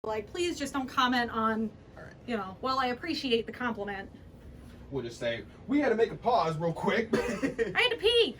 Like, please just don't comment on, All right. while I appreciate the compliment. We'll just say, we had to make a pause real quick. I had to pee.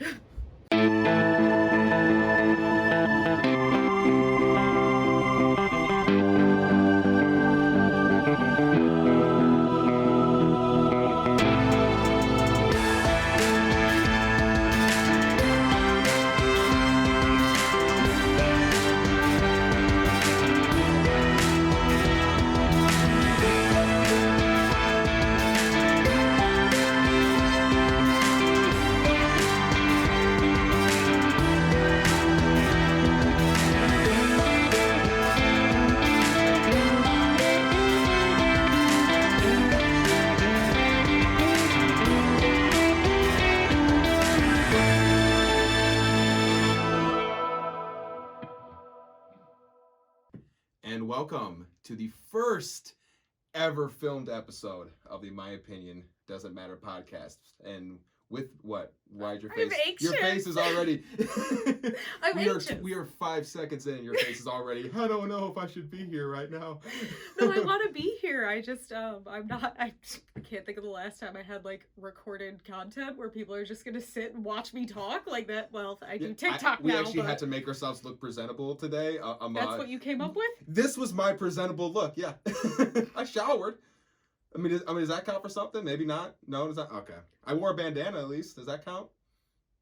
And welcome to the first ever filmed episode of the My Opinion Doesn't Matter podcast. And with what? Why'd your face? Your face is already. We are 5 seconds in. Your face is already. I don't know if I should be here right now. No, I want to be here. I just, I'm not. I can't think of the last time I had recorded content where people are just gonna sit and watch me talk like that. Well, I do TikTok we now. We actually had to make ourselves look presentable today. That's what you came up with? This was my presentable look. Yeah, I showered. I mean, does that count for something? Maybe not. No, does that? Okay. I wore a bandana at least. Does that count?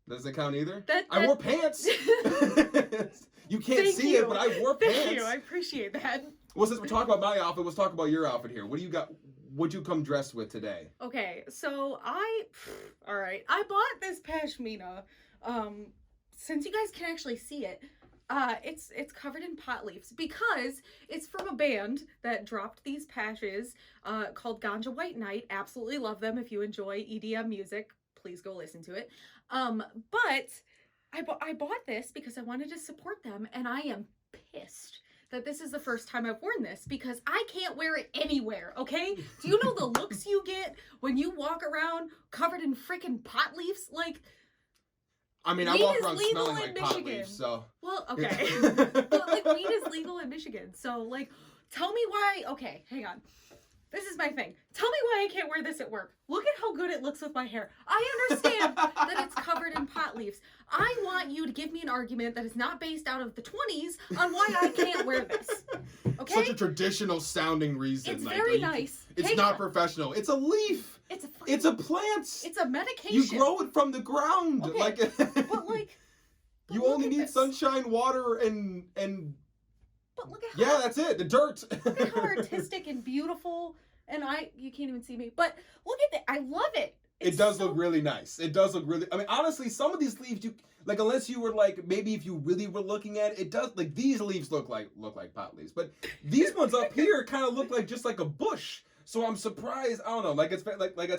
Doesn't count either? I wore pants. You can't see it, but I wore pants. Thank you. I appreciate that. Well, since we're talking about my outfit, let's talk about your outfit here. What do you got? What'd you come dressed with today? Okay, so I bought this pashmina. Since you guys can actually see it, it's covered in pot leaves because it's from a band that dropped these patches called Ganja White Night. Absolutely love them. If you enjoy EDM music, please go listen to it. But I bought this because I wanted to support them, and I am pissed that this is the first time I've worn this because I can't wear it anywhere, okay? Do you know the looks you get when you walk around covered in freaking pot leaves? I mean, I walk around smelling like pot leaves, so... Well, okay. But, weed is legal in Michigan, so, tell me why... Okay, hang on. This is my thing. Tell me why I can't wear this at work. Look at how good it looks with my hair. I understand that it's covered in pot leaves. I want you to give me an argument that is not based out of the 20s on why I can't wear this. Okay? Such a traditional sounding reason. It's very nice. It's not professional. It's a leaf. It's a plant. It's a medication. You grow it from the ground. Okay. But you only need sunshine, water, and but look at how... Yeah, that's it. The dirt. Look at how artistic and beautiful, and you can't even see me, but look at that. I love it. It does look really nice. It does look really... I mean, honestly, some of these leaves, unless you were maybe if you really were looking at it does, these leaves look like pot leaves, but these ones up here kind of look like just like a bush. So I'm surprised. I don't know. It's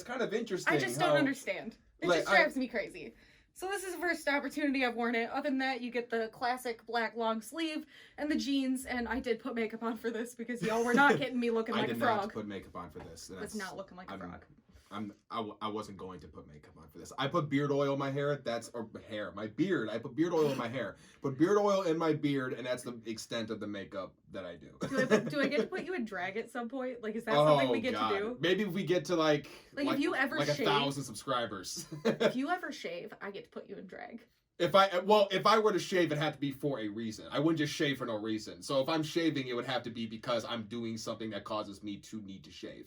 kind of interesting. I just don't understand. It just drives me crazy. So this is the first opportunity I've worn it. Other than that, you get the classic black long sleeve and the jeans. And I did put makeup on for this because y'all were not getting me looking like a frog. I did not put makeup on for this. It's not looking like a frog. I wasn't going to put makeup on for this. I put beard oil in my hair. My beard. I put beard oil in my hair. Put beard oil in my beard, and that's the extent of the makeup that I do. Do I get to put you in drag at some point? Is that something we get to do? Maybe if we get to if you ever shave, 1,000 subscribers. If you ever shave, I get to put you in drag. If I were to shave, it had to be for a reason. I wouldn't just shave for no reason. So if I'm shaving, it would have to be because I'm doing something that causes me to need to shave.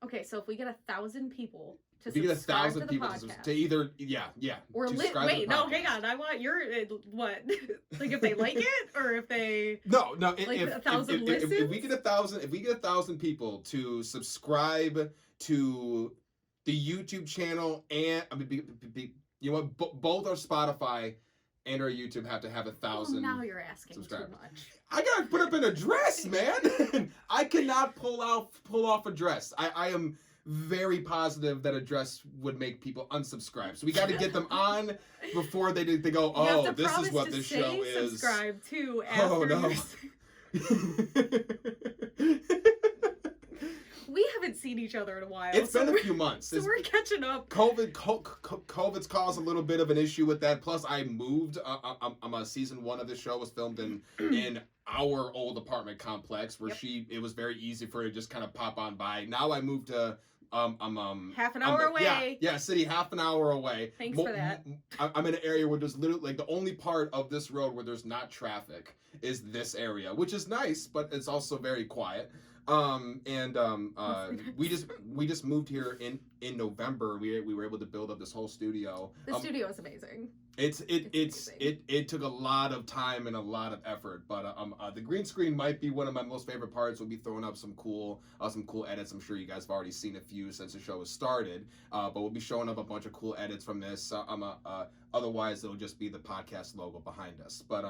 Okay, so if we get 1,000 people to subscribe to the podcast, to either or wait, no, hang on, I want your what? If they like it or if they no, if 1,000 listens. If we get 1,000 people to subscribe to the YouTube channel and both our Spotify and our YouTube have to have 1,000. Oh, now you're asking too much. I gotta put up in a dress, man. I cannot pull off a dress. I am very positive that a dress would make people unsubscribe. So we got to get them on before they go, oh, this is what this show is. Subscribe to after. Oh no. We haven't seen each other in a while. It's been a few months. So we're catching up. COVID's caused a little bit of an issue with that. Plus, I moved. Season 1 of the show was filmed in our old apartment complex where it was very easy for her to just kind of pop on by. Now I moved to half an hour away. Yeah, city half an hour away. Thanks for that. I'm in an area where there's literally like the only part of this road where there's not traffic is this area, which is nice, but it's also very quiet. We just moved here in November. We were able to build up this whole studio. The studio is amazing. It took a lot of time and a lot of effort, but the green screen might be one of my most favorite parts. We'll be throwing up some cool edits. I'm sure you guys have already seen a few since the show has started, but we'll be showing up a bunch of cool edits from this. Otherwise, it'll just be the podcast logo behind us. But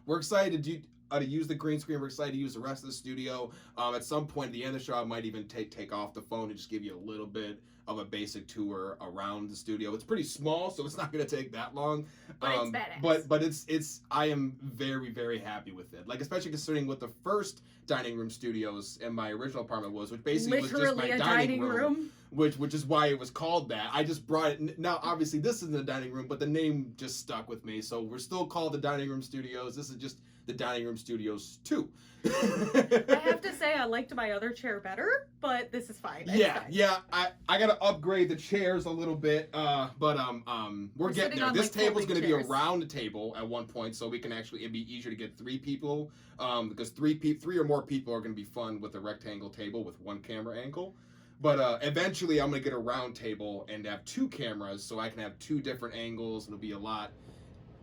we're excited to use the green screen. We're excited to use the rest of the studio. At some point at the end of the show, I might even take off the phone and just give you a little bit of a basic tour around the studio. It's pretty small, so it's not going to take that long. But it's badass. But it's I am very, very happy with it. Like, especially considering what the first dining room studios in my original apartment was, which basically was just my dining room. Which is why it was called that. I just brought it. Now, obviously, this isn't the dining room, but the name just stuck with me. So we're still called the Dining Room Studios. This is just the Dining Room Studios 2. I have to say I liked my other chair better, but this is fine. Yeah. I gotta upgrade the chairs a little bit, but we're getting there. This table's gonna be a round table at one point, so we can it'd be easier to get 3 people, because 3 or more people are gonna be fun with a rectangle table with 1 camera angle. But eventually I'm gonna get a round table and have 2 cameras, so I can have 2 different angles. It'll be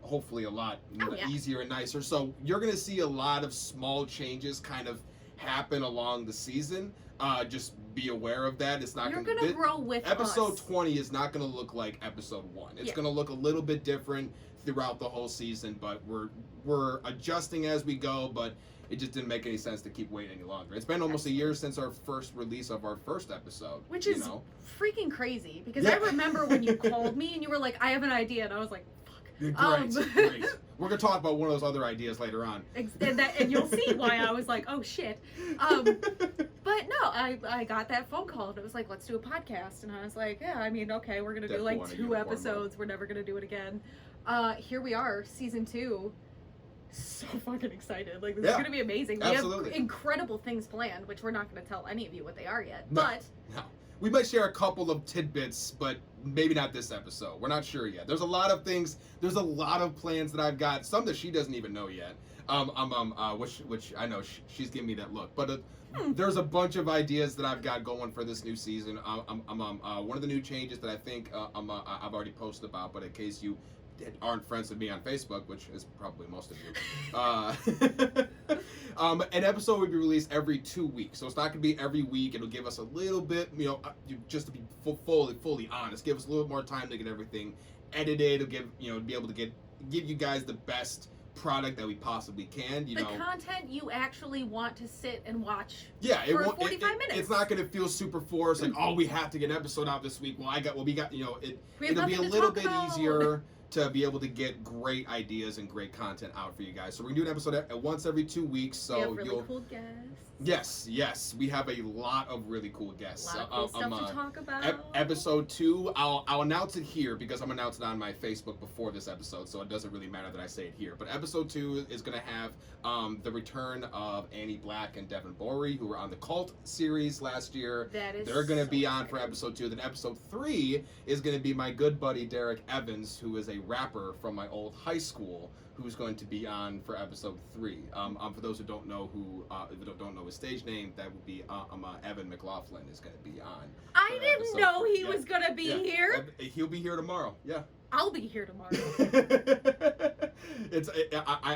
hopefully a lot easier and nicer. So you're going to see a lot of small changes kind of happen along the season. Just be aware of that. It's not You're going to grow with episode us. 20 is not going to look like episode 1. It's going to look a little bit different throughout the whole season, but we're adjusting as we go, but it just didn't make any sense to keep waiting any longer. It's been almost a year since our first release of our first episode. Which is freaking crazy, because I remember when you called me and you were like, I have an idea, and I was like, Great. We're gonna talk about one of those other ideas later on, and you'll see why I was like, oh shit. But no, I got that phone call and it was like, let's do a podcast, and I was like, yeah, I mean, okay, we're gonna do like 2 episodes. We're never gonna do it again. Here we are, season 2. So fucking excited! Like, this is gonna be amazing. Absolutely. We have incredible things planned, which we're not gonna tell any of you what they are yet. No. We might share a couple of tidbits, but maybe not this episode. We're not sure yet. There's a lot of things. There's a lot of plans that I've got. Some that she doesn't even know yet. Which I know she's giving me that look. But there's a bunch of ideas that I've got going for this new season. One of the new changes that I think I've already posted about, but in case you aren't friends with me on Facebook, which is probably most of you, an episode will be released every 2 weeks, so it's not going to be every week. It'll give us a little bit, just to be fully honest, give us a little more time to get everything edited. It'll be able to give you guys the best product that we possibly can. The content you actually want to sit and watch. Yeah, for 45 minutes. It's not going to feel super forced, like, oh, we have to get an episode out this week. It'll be a little bit easier to be able to get great ideas and great content out for you guys. So we're gonna do an episode once every 2 weeks. So we have really cool guests. Yes, we have a lot of really cool guests. A lot of cool stuff to talk about. Episode 2, I'll announce it here because I'm announcing it on my Facebook before this episode, so it doesn't really matter that I say it here. But episode 2 is gonna have the return of Annie Black and Devin Bory, who were on the Cult series last year. They're gonna be on for episode 2. Then episode 3 is gonna be my good buddy Derek Evans, who is a rapper from my old high school, who's going to be on for episode 3. For those who don't know don't know his stage name, that would be Evan McLaughlin is going to be on. I didn't know he was going to be here. He'll be here tomorrow. Yeah. I'll be here tomorrow.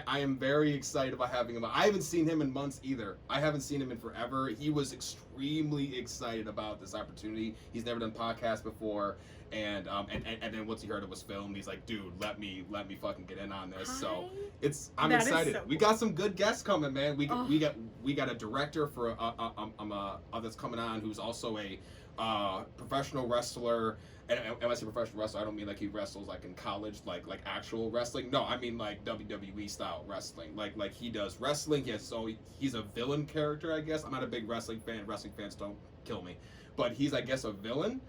I am very excited about having him. I haven't seen him in months either. I haven't seen him in forever. He was extremely excited about this opportunity. He's never done podcasts before, and then once he heard it was filmed, he's like, dude, let me fucking get in on this. So I'm excited. So cool. We got some good guests coming, man. We got a director for that's coming on, who's also a professional wrestler. And when I say professional wrestler, I don't mean like he wrestles like in college, like actual wrestling. No, I mean like WWE style wrestling. Like he does wrestling. He's a villain character, I guess. I'm not a big wrestling fan. Wrestling fans don't kill me, but he's, I guess, a villain.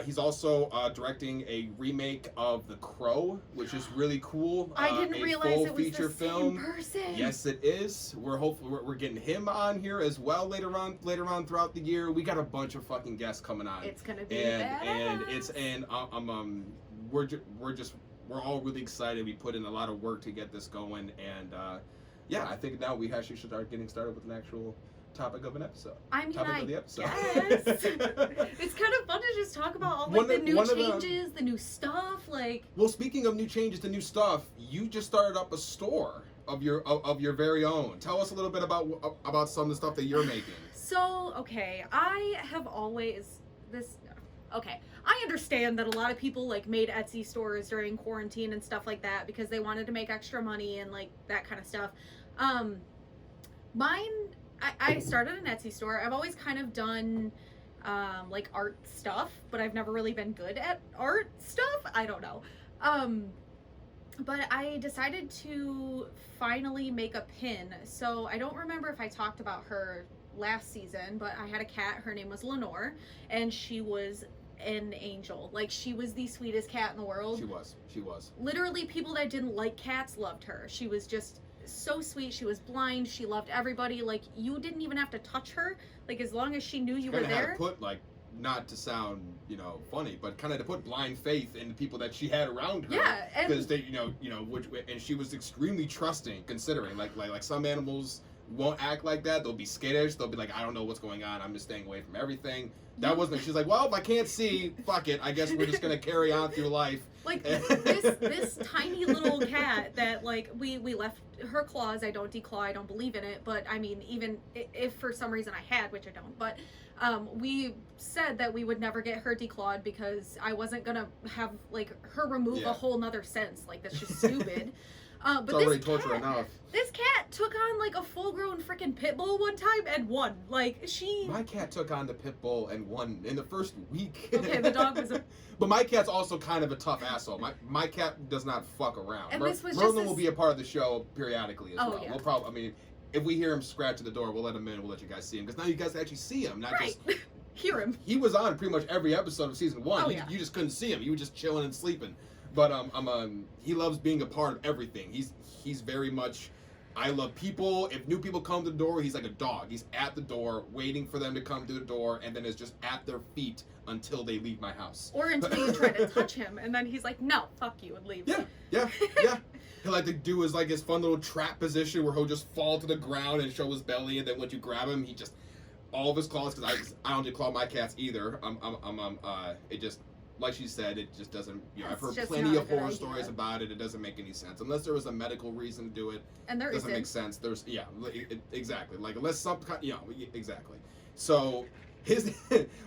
He's also directing a remake of The Crow, which is really cool. I didn't realize it was the same person. Yes, it is. We're getting him on here as well later on throughout the year. We got a bunch of fucking guests coming on. It's gonna be badass. We're all really excited. We put in a lot of work to get this going, and yeah, I think now we actually should start getting started with an actual topic of an episode. Of the episode. Yes. It's kind of fun to just talk about all like the new changes, the new stuff. Like, well, speaking of new changes, the new stuff, you just started up a store of your very own. Tell us a little bit about some of the stuff that you're making. So, okay, I understand that a lot of people like made Etsy stores during quarantine and stuff like that because they wanted to make extra money and like that kind of stuff. I started an Etsy store. I've always kind of done like art stuff, but I've never really been good at art stuff. I don't know. But I decided to finally make a pin. So I don't remember if I talked about her last season, but I had a cat. Her name was Lenore, and she was an angel. Like, she was the sweetest cat in the world. She was. Literally, people that didn't like cats loved her. She was just so sweet. She was blind. She loved everybody. Like, you didn't even have to touch her. Like, as long as she knew you were there. Had to put, like, not to sound, funny, but kind of to put blind faith in the people that she had around her. Yeah, because they, and she was extremely trusting, considering like some animals won't act like that. They'll be skittish. They'll be like, I don't know what's going on. I'm just staying away from everything. That wasn't. She's like, well, if I can't see, fuck it. I guess we're just gonna carry on through life. Like this tiny little cat that like we left her claws. I don't declaw. I don't believe in it. But I mean, even if for some reason I had, which I don't, but we said that we would never get her declawed because I wasn't gonna have like her remove a whole nother sense. Like, that's just stupid. But it's already torture enough. This cat took on like a full-grown freaking pit bull one time and won. Like, my cat took on the pit bull and won in the first week. Okay, the dog was But my cat's also kind of a tough asshole. My cat does not fuck around. And Merlin will be a part of the show periodically as well. Yeah. We'll probably, I mean, if we hear him scratch at the door, we'll let him in. We'll let you guys see him because now you guys actually see him, not just hear him. He was on pretty much every episode of season 1. You just couldn't see him. You were just chilling and sleeping. But he loves being a part of everything. He's very much, I love people. If new people come to the door, he's like a dog. He's at the door, waiting for them to come to the door, and then is just at their feet until they leave my house. Or until you try to touch him, and then he's like, no, fuck you, and leaves. Yeah. He'll like to do his fun little trap position where he'll just fall to the ground and show his belly, and then once you grab him, he just, all of his claws, because I don't declaw my cats either. It just, like she said, it just doesn't, I've heard plenty of horror stories about it. It doesn't make any sense. Unless there was a medical reason to do it. And there doesn't make sense. There's, exactly. Like, unless some kind, exactly. So,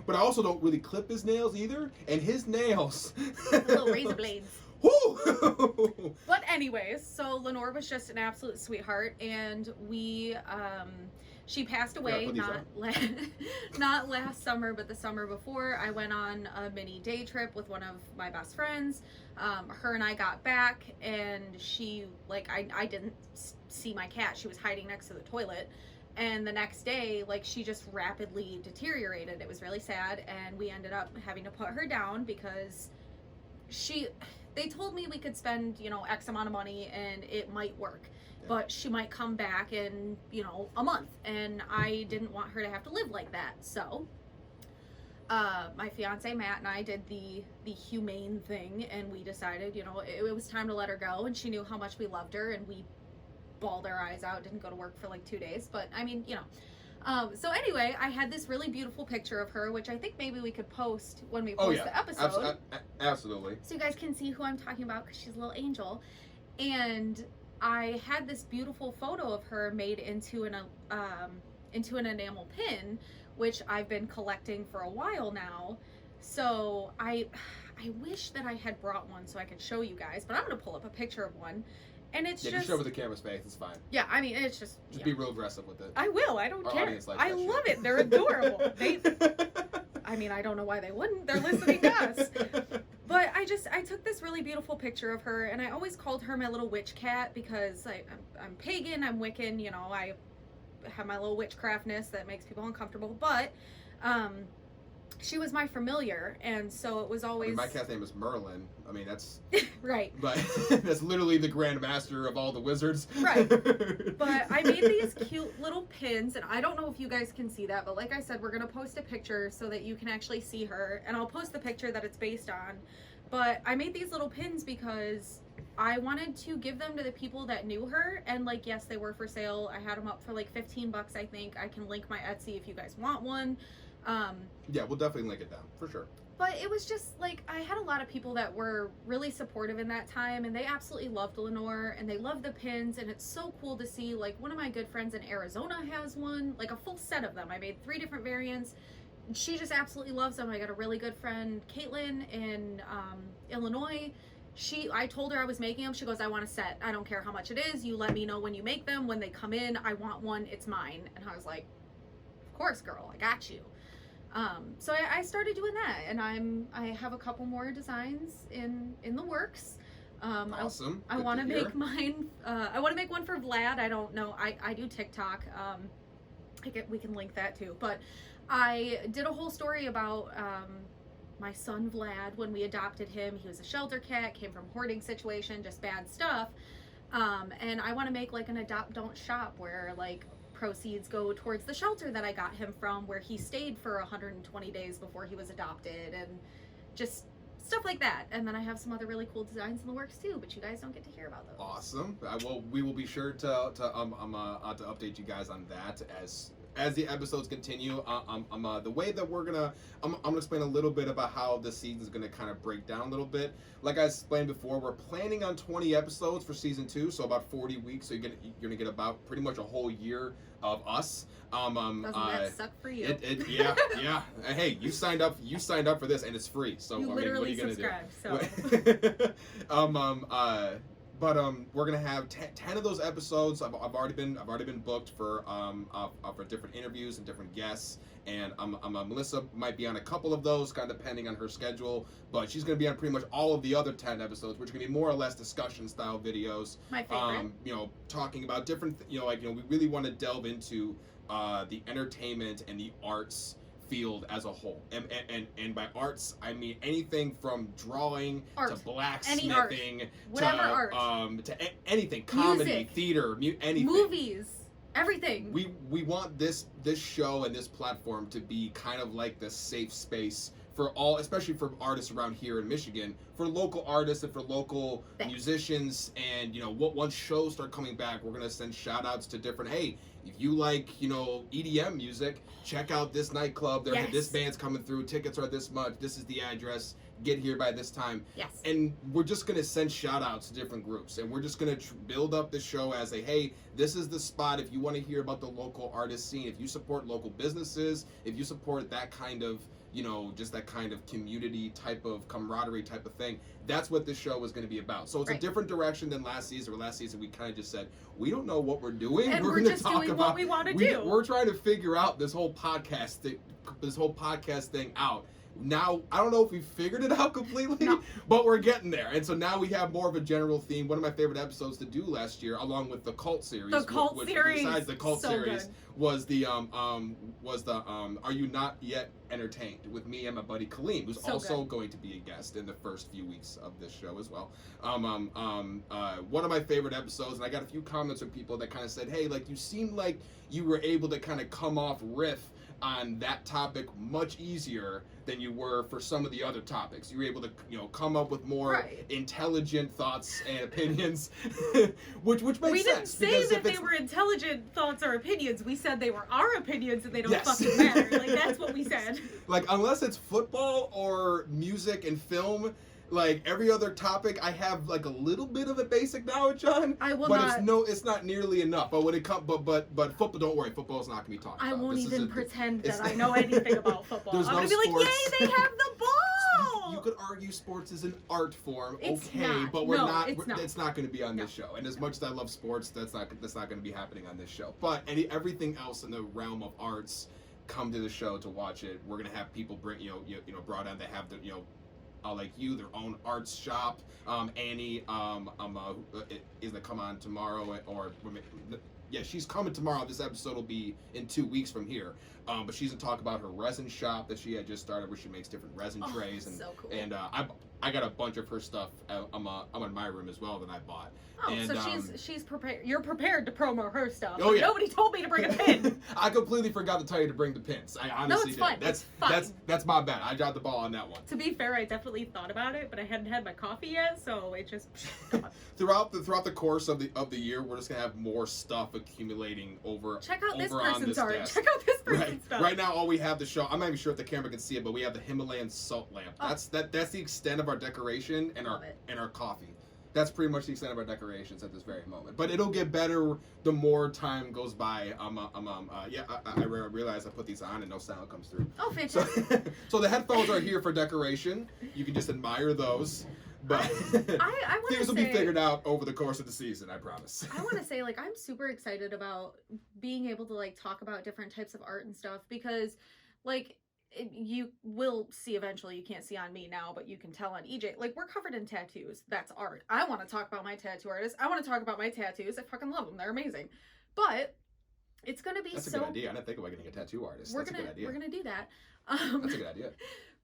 but I also don't really clip his nails either. And his nails. Little razor blades. Woo! But anyways, so Lenore was just an absolute sweetheart. And she passed away not last summer, but the summer before. I went on a mini day trip with one of my best friends. Her and I got back, and she, like, I didn't see my cat. She was hiding next to the toilet. And the next day, like, she just rapidly deteriorated. It was really sad, and we ended up having to put her down because they told me we could spend, X amount of money and it might work. But she might come back in, a month. And I didn't want her to have to live like that. So, my fiance Matt and I did the humane thing. And we decided, it was time to let her go. And she knew how much we loved her. And we bawled our eyes out. Didn't go to work for like 2 days. But, I mean, so anyway, I had this really beautiful picture of her. Which I think maybe we could post when we post the episode. Absolutely. So you guys can see who I'm talking about because she's a little angel. And I had this beautiful photo of her made into an enamel pin, which I've been collecting for a while now. So I wish that I had brought one so I could show you guys, but I'm gonna pull up a picture of one, and it's just show with the camera's face. It's fine. Yeah, I mean, it's just be real aggressive with it. I will. I don't care. I love it. They're adorable. I mean, I don't know why they wouldn't. They're listening to us. But I took this really beautiful picture of her, and I always called her my little witch cat because I'm pagan, I'm Wiccan, I have my little witchcraftness that makes people uncomfortable. But she was my familiar, and so it was always... I mean, my cat's name is Merlin. I mean, that's... Right. But that's literally the Grand Master of all the wizards. Right. But I made these cute little pins, and I don't know if you guys can see that, but like I said, we're going to post a picture so that you can actually see her, and I'll post the picture that it's based on. But I made these little pins because I wanted to give them to the people that knew her, and like, yes, they were for sale. I had them up for like $15, I think. I can link my Etsy if you guys want one. Yeah, we'll definitely link it down for sure. But it was just like, I had a lot of people that were really supportive in that time, and they absolutely loved Lenore, and they loved the pins, and it's so cool to see. Like, one of my good friends in Arizona has one, like a full set of them. I made 3 different variants. She just absolutely loves them. I got a really good friend, Caitlin, in Illinois. I told her I was making them. She goes, I want a set. I don't care how much it is. You let me know when you make them. When they come in, I want one. It's mine. And I was like, of course, girl. I got you. So I started doing that, and I have a couple more designs in the works. Awesome. I want to make mine. I want to make one for Vlad. I don't know. I do TikTok. We can link that too. But I did a whole story about my son Vlad when we adopted him. He was a shelter cat, came from hoarding situation, just bad stuff. And I want to make like an adopt don't shop where like proceeds go towards the shelter that I got him from, where he stayed for 120 days before he was adopted, and just stuff like that. And then I have some other really cool designs in the works too, but you guys don't get to hear about those. Awesome. We will be sure to update you guys on that as the episodes continue. The way that I'm gonna explain a little bit about how the season is gonna kind of break down a little bit. Like I explained before, we're planning on 20 episodes for season 2, so about 40 weeks. So you're gonna get about pretty much a whole year of us. Doesn't that suck for you? Yeah. Hey, you signed up for this, and it's free. So you literally what are you gonna subscribe. Do? So. But we're gonna have 10 of those episodes. I've already been booked for different interviews and different guests, and Melissa might be on a couple of those, kind of depending on her schedule. But she's gonna be on pretty much all of the other 10 episodes, which are gonna be more or less discussion style videos. My favorite. Talking about different, we really want to delve into the entertainment and the arts field as a whole, and by arts I mean anything from drawing to blacksmithing to anything, comedy, music, theater, anything, movies, everything. We want this show and this platform to be kind of like the safe space for all, especially for artists around here in Michigan, for local artists and for local musicians. And once shows start coming back, we're gonna send shout outs to different, hey, if you like EDM music, check out this nightclub. This band's coming through, tickets are this much, this is the address, get here by this time. Yes. And we're just gonna send shout outs to different groups, and we're just gonna build up the show as a, hey, this is the spot if you want to hear about the local artist scene, if you support local businesses, if you support that kind of just that kind of community type of camaraderie type of thing. That's what this show is going to be about. So it's a different direction than last season. Where last season we kind of just said, we don't know what we're doing. And we're just doing what we want to do. We're trying to figure out this whole podcast thing out. Now, I don't know if we figured it out completely, but we're getting there. And so now we have more of a general theme. One of my favorite episodes to do last year, along with the cult series. Besides the cult series, was the Are You Not Yet Entertained, with me and my buddy Kaleem, who's also going to be a guest in the first few weeks of this show as well. One of my favorite episodes, and I got a few comments from people that kind of said, hey, like, you seemed like you were able to kind of come off riff on that topic much easier than you were for some of the other topics. You were able to, come up with more intelligent thoughts and opinions, which makes sense. We didn't say that they were intelligent thoughts or opinions. We said they were our opinions and they don't fucking matter. Like, that's what we said. Like, unless it's football or music and film, like every other topic, I have like a little bit of a basic knowledge on. It's not nearly enough. But when it comes, but football, don't worry, football's not gonna be talked about. I won't even pretend that I know anything about football. I'm gonna be like, yay, they have the ball. You could argue sports is an art form, it's okay, not. but it's not going to be on this show. And as much as I love sports, that's not going to be happening on this show. But everything else in the realm of arts, come to the show to watch it. We're gonna have people bring brought on. They have the like their own arts shop. Annie is gonna come on tomorrow, or she's coming tomorrow. This episode will be in 2 weeks from here. But she's gonna talk about her resin shop that she had just started, where she makes different resin trays, and so cool. And I got a bunch of her stuff. I'm in my room as well that I bought. Oh, and, so she's prepared. You're prepared to promo her stuff. Oh, yeah. Nobody told me to bring a pin. I completely forgot to tell you to bring the pins. I honestly did. Fine. That's fine. That's my bad. I dropped the ball on that one. To be fair, I definitely thought about it, but I hadn't had my coffee yet, so it just throughout the course of the year, we're just gonna have more stuff accumulating over. Check out this on person's this art. desk. Check out this person's stuff. Right now, all we have to show. I'm not even sure if the camera can see it, but we have the Himalayan salt lamp. Oh. That's the extent of our decoration and our coffee. That's pretty much the extent of our decorations at this very moment. But it'll get better the more time goes by. I realized I put these on and no sound comes through. Oh, fantastic. So the headphones are here for decoration. You can just admire those. But I things will be figured out over the course of the season, I promise. I want to say, like, I'm super excited about being able to, like, talk about different types of art and stuff because, like, you will see eventually. You can't see on me now, but you can tell on EJ. Like, we're covered in tattoos. That's art. I want to talk about my tattoo artist. I want to talk about my tattoos. I fucking love them. They're amazing. But it's gonna be That's a good idea. I didn't think about getting a tattoo artist. That's a good idea. We're gonna do that. That's a good idea.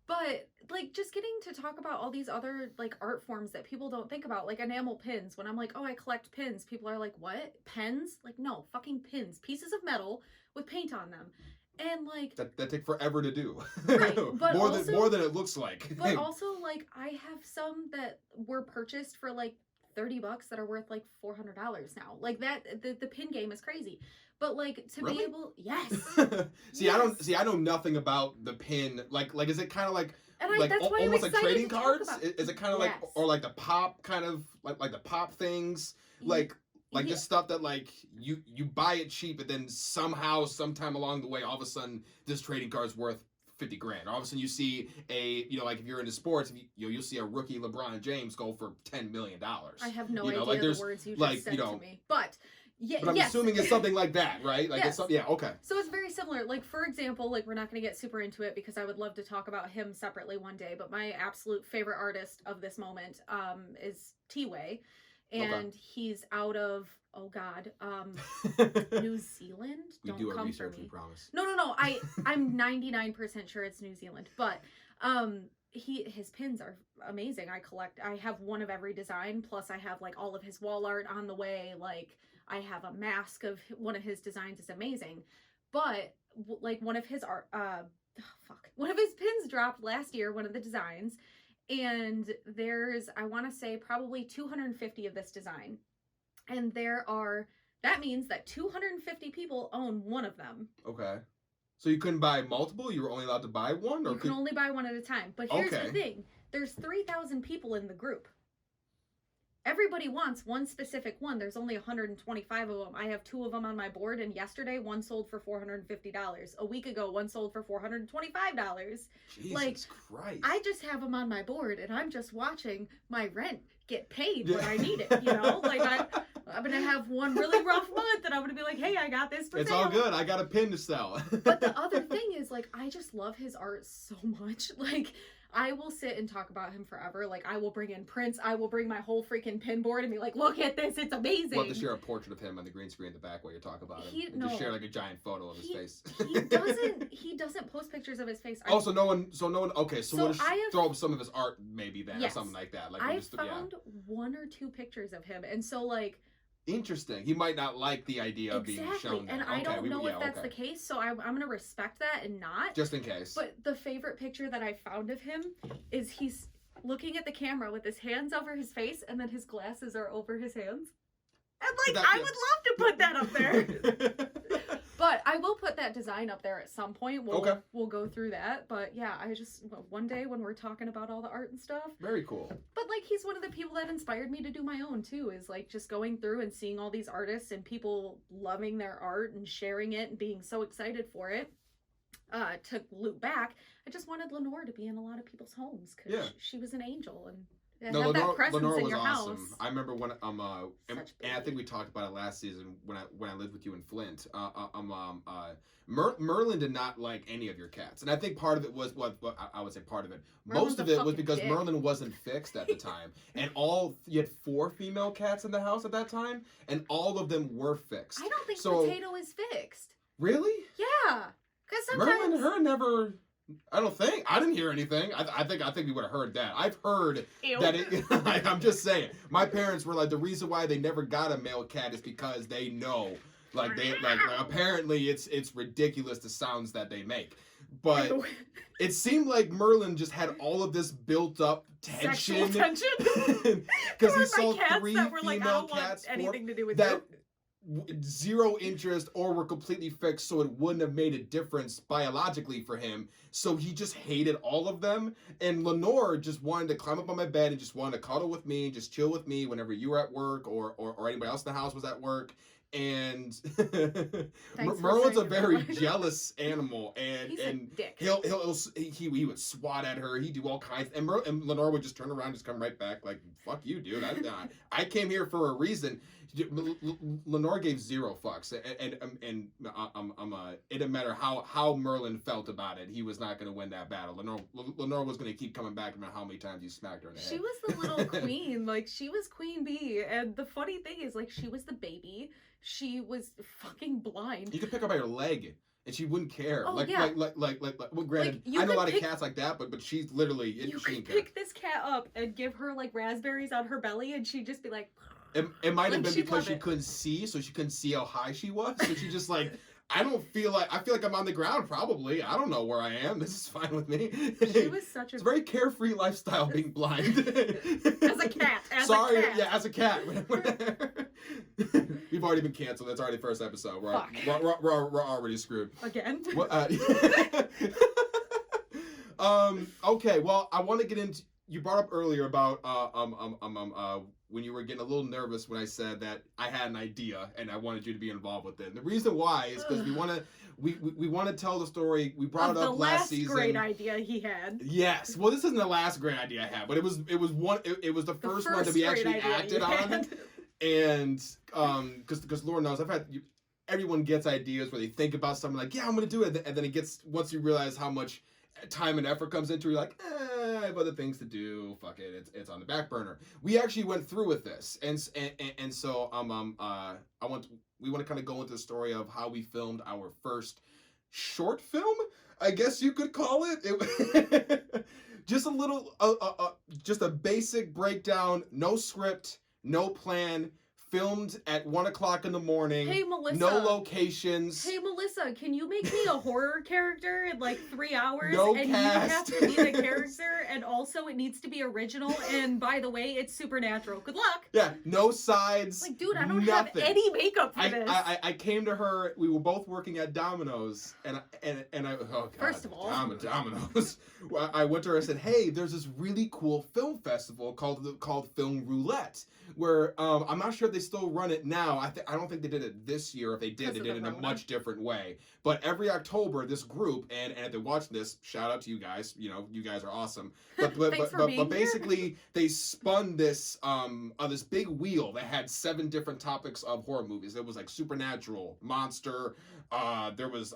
But, like, just getting to talk about all these other, like, art forms that people don't think about, like enamel pins. When I'm like, oh, I collect pins, people are like, what? Pens? Like, no, fucking pins. Pieces of metal with paint on them. And, like, that take forever to do. Right, but more than it looks like. But also, like, I have some that were purchased for like $30 that are worth like $400 now. Like, that the pin game is crazy. But, like, to really? be able, yes. Yes. I know nothing about the pin. Like is it kind of like that's why almost I'm like trading to talk cards? about. Is it kind of Yes. like, or like the pop kind of like the pop things, like Yeah. this stuff that, like, you buy it cheap, but then somehow, sometime along the way, all of a sudden this trading card's worth $50,000. All of a sudden you see like, if you're into sports, you'll see a rookie LeBron James go for $10 million. I have no idea like, the words you just said to me. But but I'm assuming it's something like that, right? Like, yes. It's okay. So it's very similar. Like, for example, like, we're not going to get super into it because I would love to talk about him separately one day, but my absolute favorite artist of this moment is T-Way. And he's out of, New Zealand. We Don't do our come research, for me. we promise. No. I'm 99% sure it's New Zealand, but his pins are amazing. I have one of every design, plus I have, like, all of his wall art on the way. Like, I have a mask of one of his designs. Is amazing. But, like, one of his pins dropped last year, one of the designs, and there's, I want to say, probably 250 of this design. And that means that 250 people own one of them. Okay. So you couldn't buy multiple? You were only allowed to buy one? Or you can only buy one at a time. But here's the thing. There's 3,000 people in the group. Everybody wants one specific one. There's only 125 of them. I have 2 of them on my board, and yesterday one sold for $450. A week ago, one sold for $425. Jesus Christ. I just have them on my board, and I'm just watching my rent get paid when I need it, you know? Like, I'm going to have one really rough month, and I'm going to be like, hey, I got this for sale. It's all good. I got a pin to sell. But the other thing is, like, I just love his art so much. Like, I will sit and talk about him forever. Like, I will bring in prints. I will bring my whole freaking pin board and be like, look at this. It's amazing. We'll have to share a portrait of him on the green screen in the back while you talk about him. Just share, like, a giant photo of his face. He doesn't post pictures of his face. So no one, okay, so we'll just throw up some of his art maybe then, or something like that. Like, I found 1 or 2 pictures of him. And so, like, interesting. He might not like the idea of being shown that. And I don't know if that's the case, so I'm going to respect that and not. Just in case. But the favorite picture that I found of him is he's looking at the camera with his hands over his face, and then his glasses are over his hands. And, like, I would love to put that up there. But I will put that design up there at some point. We'll go through that. But yeah, one day when we're talking about all the art and stuff. Very cool. But, like, he's one of the people that inspired me to do my own too, is, like, just going through and seeing all these artists and people loving their art and sharing it and being so excited for it. To loop back, I just wanted Lenore to be in a lot of people's homes because she was an angel, and Yeah, No, have that Lenore, presence Lenore in was your awesome. house. I remember when and Such I think baby. we talked about it last season when I lived with you in Flint. Merlin did not like any of your cats, and I think part of it was what I would say part of it. Merlin's Most of a it was fucking because dick. Merlin wasn't fixed at the time, and you had 4 female cats in the house at that time, and all of them were fixed. I don't think So, Potato is fixed. really? Yeah, because sometimes Merlin and her never. I don't think I didn't hear anything. I think we would have heard that. I've heard Ew. that it. I'm just saying. My parents were like, the reason why they never got a male cat is because they know, like apparently it's ridiculous the sounds that they make. But it seemed like Merlin just had all of this built up tension. Sexual tension. Because he saw cats 3 that were like, I female don't want cats anything to do with that you. zero interest or were completely fixed, so it wouldn't have made a difference biologically for him. So he just hated all of them. And Lenore just wanted to climb up on my bed and just wanted to cuddle with me and just chill with me whenever you were at work or anybody else in the house was at work. And Merlin's a very jealous animal, and He's a dick. he would swat at her. He'd do all kinds, and Lenore would just turn around, and just come right back like, "Fuck you, dude! I came here for a reason." Lenore gave 0 fucks, and it didn't matter how Merlin felt about it. He was not going to win that battle. Lenore was going to keep coming back no matter how many times you smacked her in the head. She was the little queen, like she was Queen Bee, and the funny thing is, like, she was the baby. She was fucking blind. You could pick her by her leg, and she wouldn't care. Oh, Well, granted, Like, I know a lot of cats like that, but she's literally You she could didn't care. pick this cat up and give her like raspberries on her belly, and she'd just be like. It might have Like, been she'd because love she it. couldn't see, so she couldn't see how high she was. So she just like, I feel like I'm on the ground. Probably, I don't know where I am. This is fine with me. She was such a. It's a very carefree lifestyle being blind. As a cat. Sorry, a cat. yeah, as a cat. We've already been canceled. That's already the first episode. We're already screwed. Again. Okay. Well, I want to get into. You brought up earlier about when you were getting a little nervous when I said that I had an idea and I wanted you to be involved with it. And the reason why is because we want to tell the story. We brought it up last season. The last great idea he had. Yes. Well, this isn't the last great idea I had, but it was the first one to be actually acted on. And because Lord knows everyone gets ideas where they think about something like, yeah, I'm gonna do it, and then it gets, once you realize how much time and effort comes into it, you're like, I have other things to do. Fuck it, it's on the back burner. We actually went through with this, and so we want to kind of go into the story of how we filmed our first short film, I guess you could call it. Just a little, just a basic breakdown, no script, no plan. Filmed at 1:00 in the morning. Hey, Melissa. No locations. Hey, Melissa, can you make me a horror character in like 3 hours? No and cast. you have to be the character, and also it needs to be original. And by the way, it's supernatural. Good luck. Yeah, no sides. Like, dude, I don't nothing. have any makeup for this. I came to her. We were both working at Domino's, and I oh god. First of all, Domino's. I went to her and said, "Hey, there's this really cool film festival called Film Roulette, where I'm not sure if they still run it now. I don't think they did it this year. If they did, they did it in a much different way. But every October, this group, and if they're watching this, shout out to you guys. You know, you guys are awesome. But basically, they spun this this big wheel that had 7 different topics of horror movies. It was like supernatural, monster. There was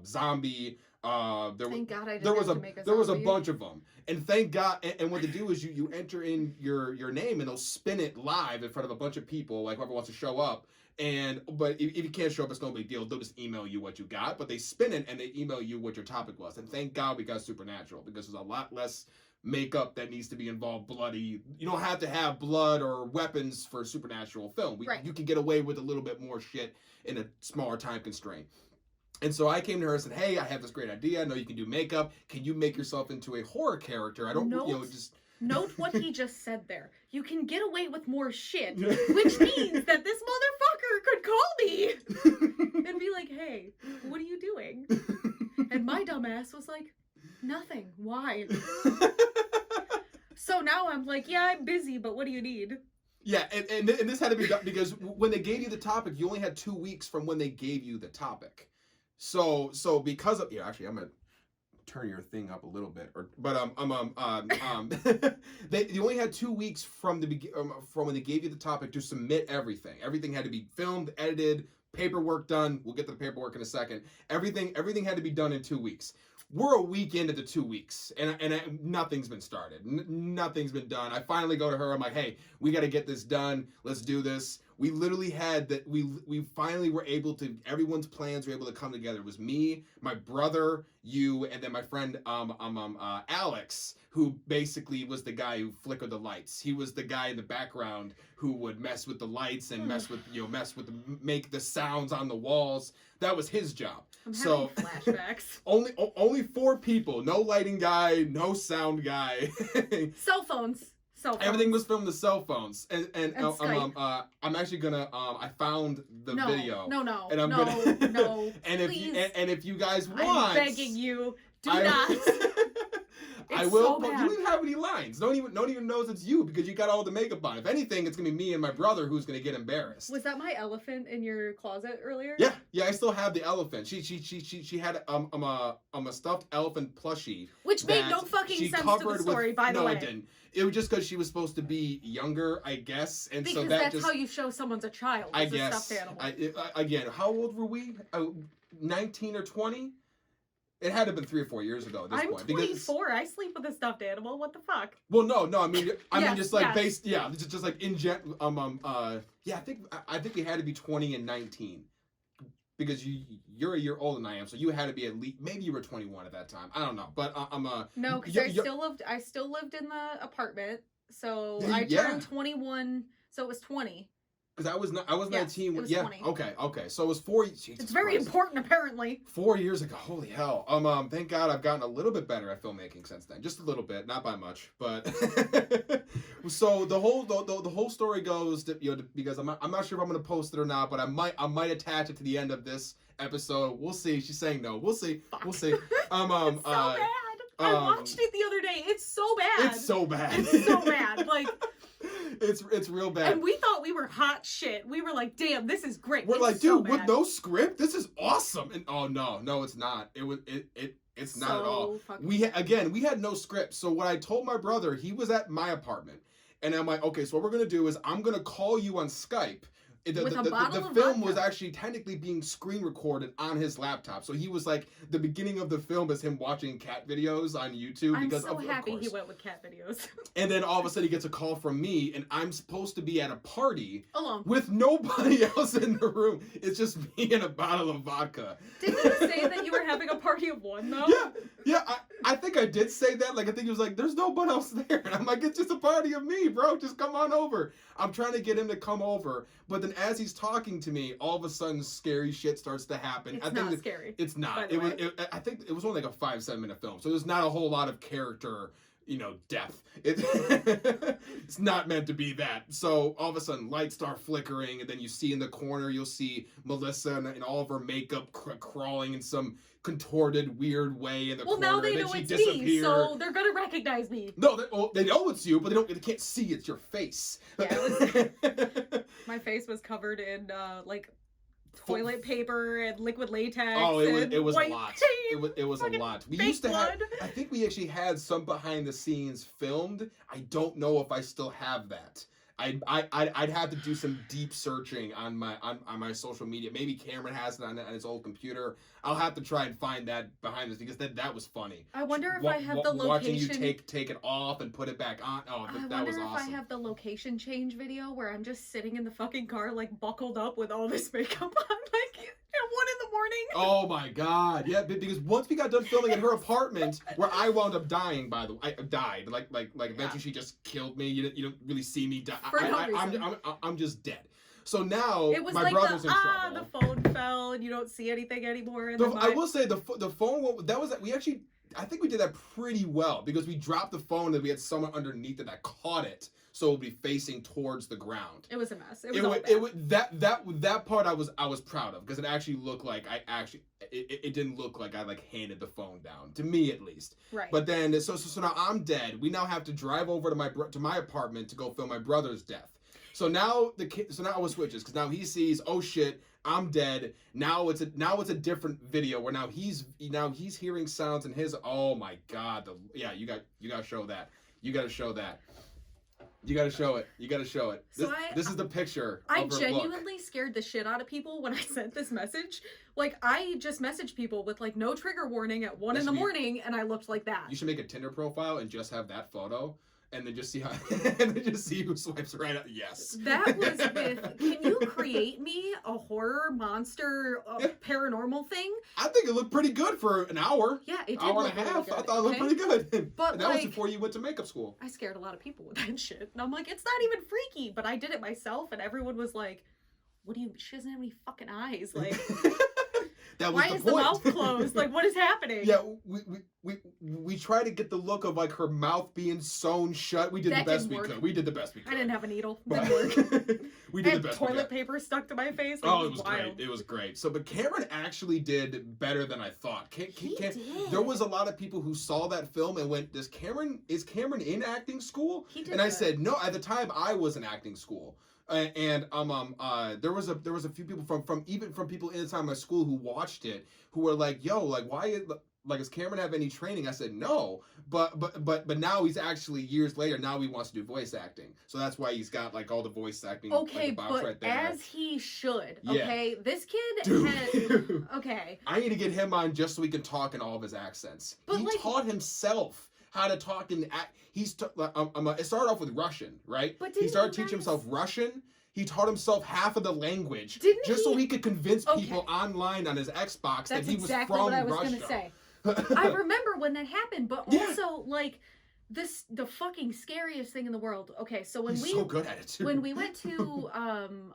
zombie. There was a bunch of them, and thank God. And what they do is you enter in your name, and they'll spin it live in front of a bunch of people, like whoever wants to show up. But if you can't show up, it's no big deal. They'll just email you what you got. But they spin it and they email you what your topic was. And thank God we got supernatural, because there's a lot less makeup that needs to be involved. Bloody. You don't have to have blood or weapons for supernatural film. You can get away with a little bit more shit in a smaller time constraint. And so I came to her and said, "Hey, I have this great idea. I know you can do makeup. Can you make yourself into a horror character? I don't, Note what he just said there. You can get away with more shit, which means that this motherfucker could call me and be like, "Hey, what are you doing?" And my dumbass was like, "Nothing. Why?" So now I'm like, "Yeah, I'm busy, but what do you need?" Yeah, and this had to be done because when they gave you the topic, you only had 2 weeks from when they gave you the topic. So because of, actually, I'm gonna turn your thing up a little bit, they only had 2 weeks from from when they gave you the topic to submit everything. Everything had to be filmed, edited, paperwork done. We'll get to the paperwork in a second. Everything had to be done in 2 weeks. We're a week into the 2 weeks, and nothing's been started. Nothing's been done. I finally go to her. I'm like, hey, we got to get this done. Let's do this. We literally had that. We finally were able to. Everyone's plans were able to come together. It was me, my brother, you, and then my friend Alex, who basically was the guy who flickered the lights. He was the guy in the background who would mess with the lights and make the sounds on the walls. That was his job. I'm having flashbacks. only 4 people. No lighting guy, no sound guy. Cell phones. Everything was filmed with cell phones, and I'm actually gonna I found the video. No. And I'm no. And please. if you guys want, I'm begging you, do not. I will. So bad. You don't even have any lines. No one even knows it's you because you got all the makeup on. If anything, it's gonna be me and my brother who's gonna get embarrassed. Was that my elephant in your closet earlier? Yeah. I still have the elephant. She had a stuffed elephant plushie, which made no fucking sense to the story. By the way, no, it didn't. It was just because she was supposed to be younger, I guess, and because so that's how you show someone's a child. I guess. A stuffed animal. Again, how old were we? 19 or 20? It had to have been 3 or 4 years ago at this point. I'm 24. I sleep with a stuffed animal. What the fuck? Well, no. I mean, just like yes. just like in I think we had to be 20 and 19. Because you're a year older than I am, so you had to be at least, maybe you were 21 at that time. I don't know, but no, because I still lived in the apartment, so I turned 21, so it was 20. Because I was 19. It was 20. Okay. So it was 4. It's very important, apparently. 4 years ago. Holy hell. Thank God I've gotten a little bit better at filmmaking since then. Just a little bit, not by much, but. So the whole story goes that, because I'm not sure if I'm gonna post it or not, but I might attach it to the end of this episode. We'll see. She's saying no. We'll see. Fuck. We'll see. It's so bad. I watched it the other day. It's so bad. It's so bad. It's so bad. Like. It's real bad. And we thought we were hot shit. We were like, damn, this is great. We're it's like, so dude, bad. with no script, this is awesome. And oh no, it's not. It's not at all. We had no script. So what I told my brother, he was at my apartment, and I'm like, okay, so what we're gonna do is I'm gonna call you on Skype. The film was actually technically being screen recorded on his laptop, so he was like, the beginning of the film is him watching cat videos on YouTube. I'm because so happy of he went with cat videos. And then all of a sudden he gets a call from me, and I'm supposed to be at a party alone with nobody else in the room. It's just me and a bottle of vodka. Didn't you say that you were having a party of one though? Yeah. I think I did say that. Like, I think he was like, "There's no one else there," and I'm like, "It's just a party of me, bro. Just come on over." I'm trying to get him to come over, but then as he's talking to me, all of a sudden, scary shit starts to happen. It's not scary. It's not. I think it was only like a 5-7 minute film, so there's not a whole lot of character, depth. It's not meant to be that. So all of a sudden, lights start flickering, and then you see in the corner, you'll see Melissa and all of her makeup crawling in some contorted, weird way in the corner. Well, now they and know then it's disappeared. me, so they're gonna recognize me. No, they know it's you, but they can't see it's your face. Yeah, my face was covered in toilet paper and liquid latex. Oh, it was a lot. Tape. It was a lot. We fake used to blood. have. I think we actually had some behind the scenes filmed. I don't know if I still have that. I'd have to do some deep searching on my social media. Maybe Cameron has it on his old computer. I'll have to try and find that behind this because that was funny. I wonder if I have the location. Watching you take it off and put it back on. Oh, that was awesome. I wonder if I have the location change video where I'm just sitting in the fucking car like buckled up with all this makeup on, like at 1 a.m. Oh my god, yeah, because once we got done filming in her apartment, where I wound up dying, by the way, I died, like eventually she just killed me. You don't really see me die. I'm just dead. So now it was my like brother's in trouble. The phone fell and you don't see anything anymore. And I will say the phone I think we did that pretty well because we dropped the phone and we had someone underneath it that caught it, so it would be facing towards the ground. It was a mess. It was that part I was proud of because it actually looked like it didn't look like I handed the phone down, to me at least. Right. But then so now I'm dead. We now have to drive over to my apartment to go film my brother's death. So now it switches because now he sees, oh shit, I'm dead. Now it's a different video where now he's hearing sounds in his. Oh my god! You got to show that. You got to show that. You got to show it. You got to show it. This is the picture. I genuinely scared the shit out of people when I sent this message. Like, I just messaged people with like no trigger warning at 1 a.m, and I looked like that. You should make a Tinder profile and just have that photo. And then just see who swipes right up. Yes. That was with. Can you create me a horror monster paranormal thing? I think it looked pretty good for an hour. Yeah, it did. Hour and a half. I thought it looked pretty good. But and that was before you went to makeup school. I scared a lot of people with that shit, and I'm like, it's not even freaky. But I did it myself, and everyone was like, "What do you? She doesn't have any fucking eyes. Like, why is the mouth closed? Like, what is happening?" Yeah, we try to get the look of like her mouth being sewn shut. We did the best we could. We did the best we could. I didn't have a needle. Didn't work. We did the best. Toilet paper stuck to my face. It was wild. Great. It was great. So, but Cameron actually did better than I thought. He did. There was a lot of people who saw that film and went, "Is Cameron in acting school?" He did. And I said, "No." At the time, I was in acting school. And there was a few people from people inside my school who watched it who were like, "Yo, like why does Cameron have any training?" I said no, but now he's actually years later now he wants to do voice acting, so that's why he's got like all the voice acting. Okay, box but right there. as he should. Yeah. Okay, this kid Dude. okay. I need to get him on just so he can talk in all of his accents. But he taught himself how to talk in act. It started off with Russian, right? But he started teaching himself Russian. He taught himself half of the language so he could convince people online on his Xbox that he was from Russia. That's exactly what I was going to say. I remember when that happened, but also like the fucking scariest thing in the world. Okay, so when He's so good at it too. When we went to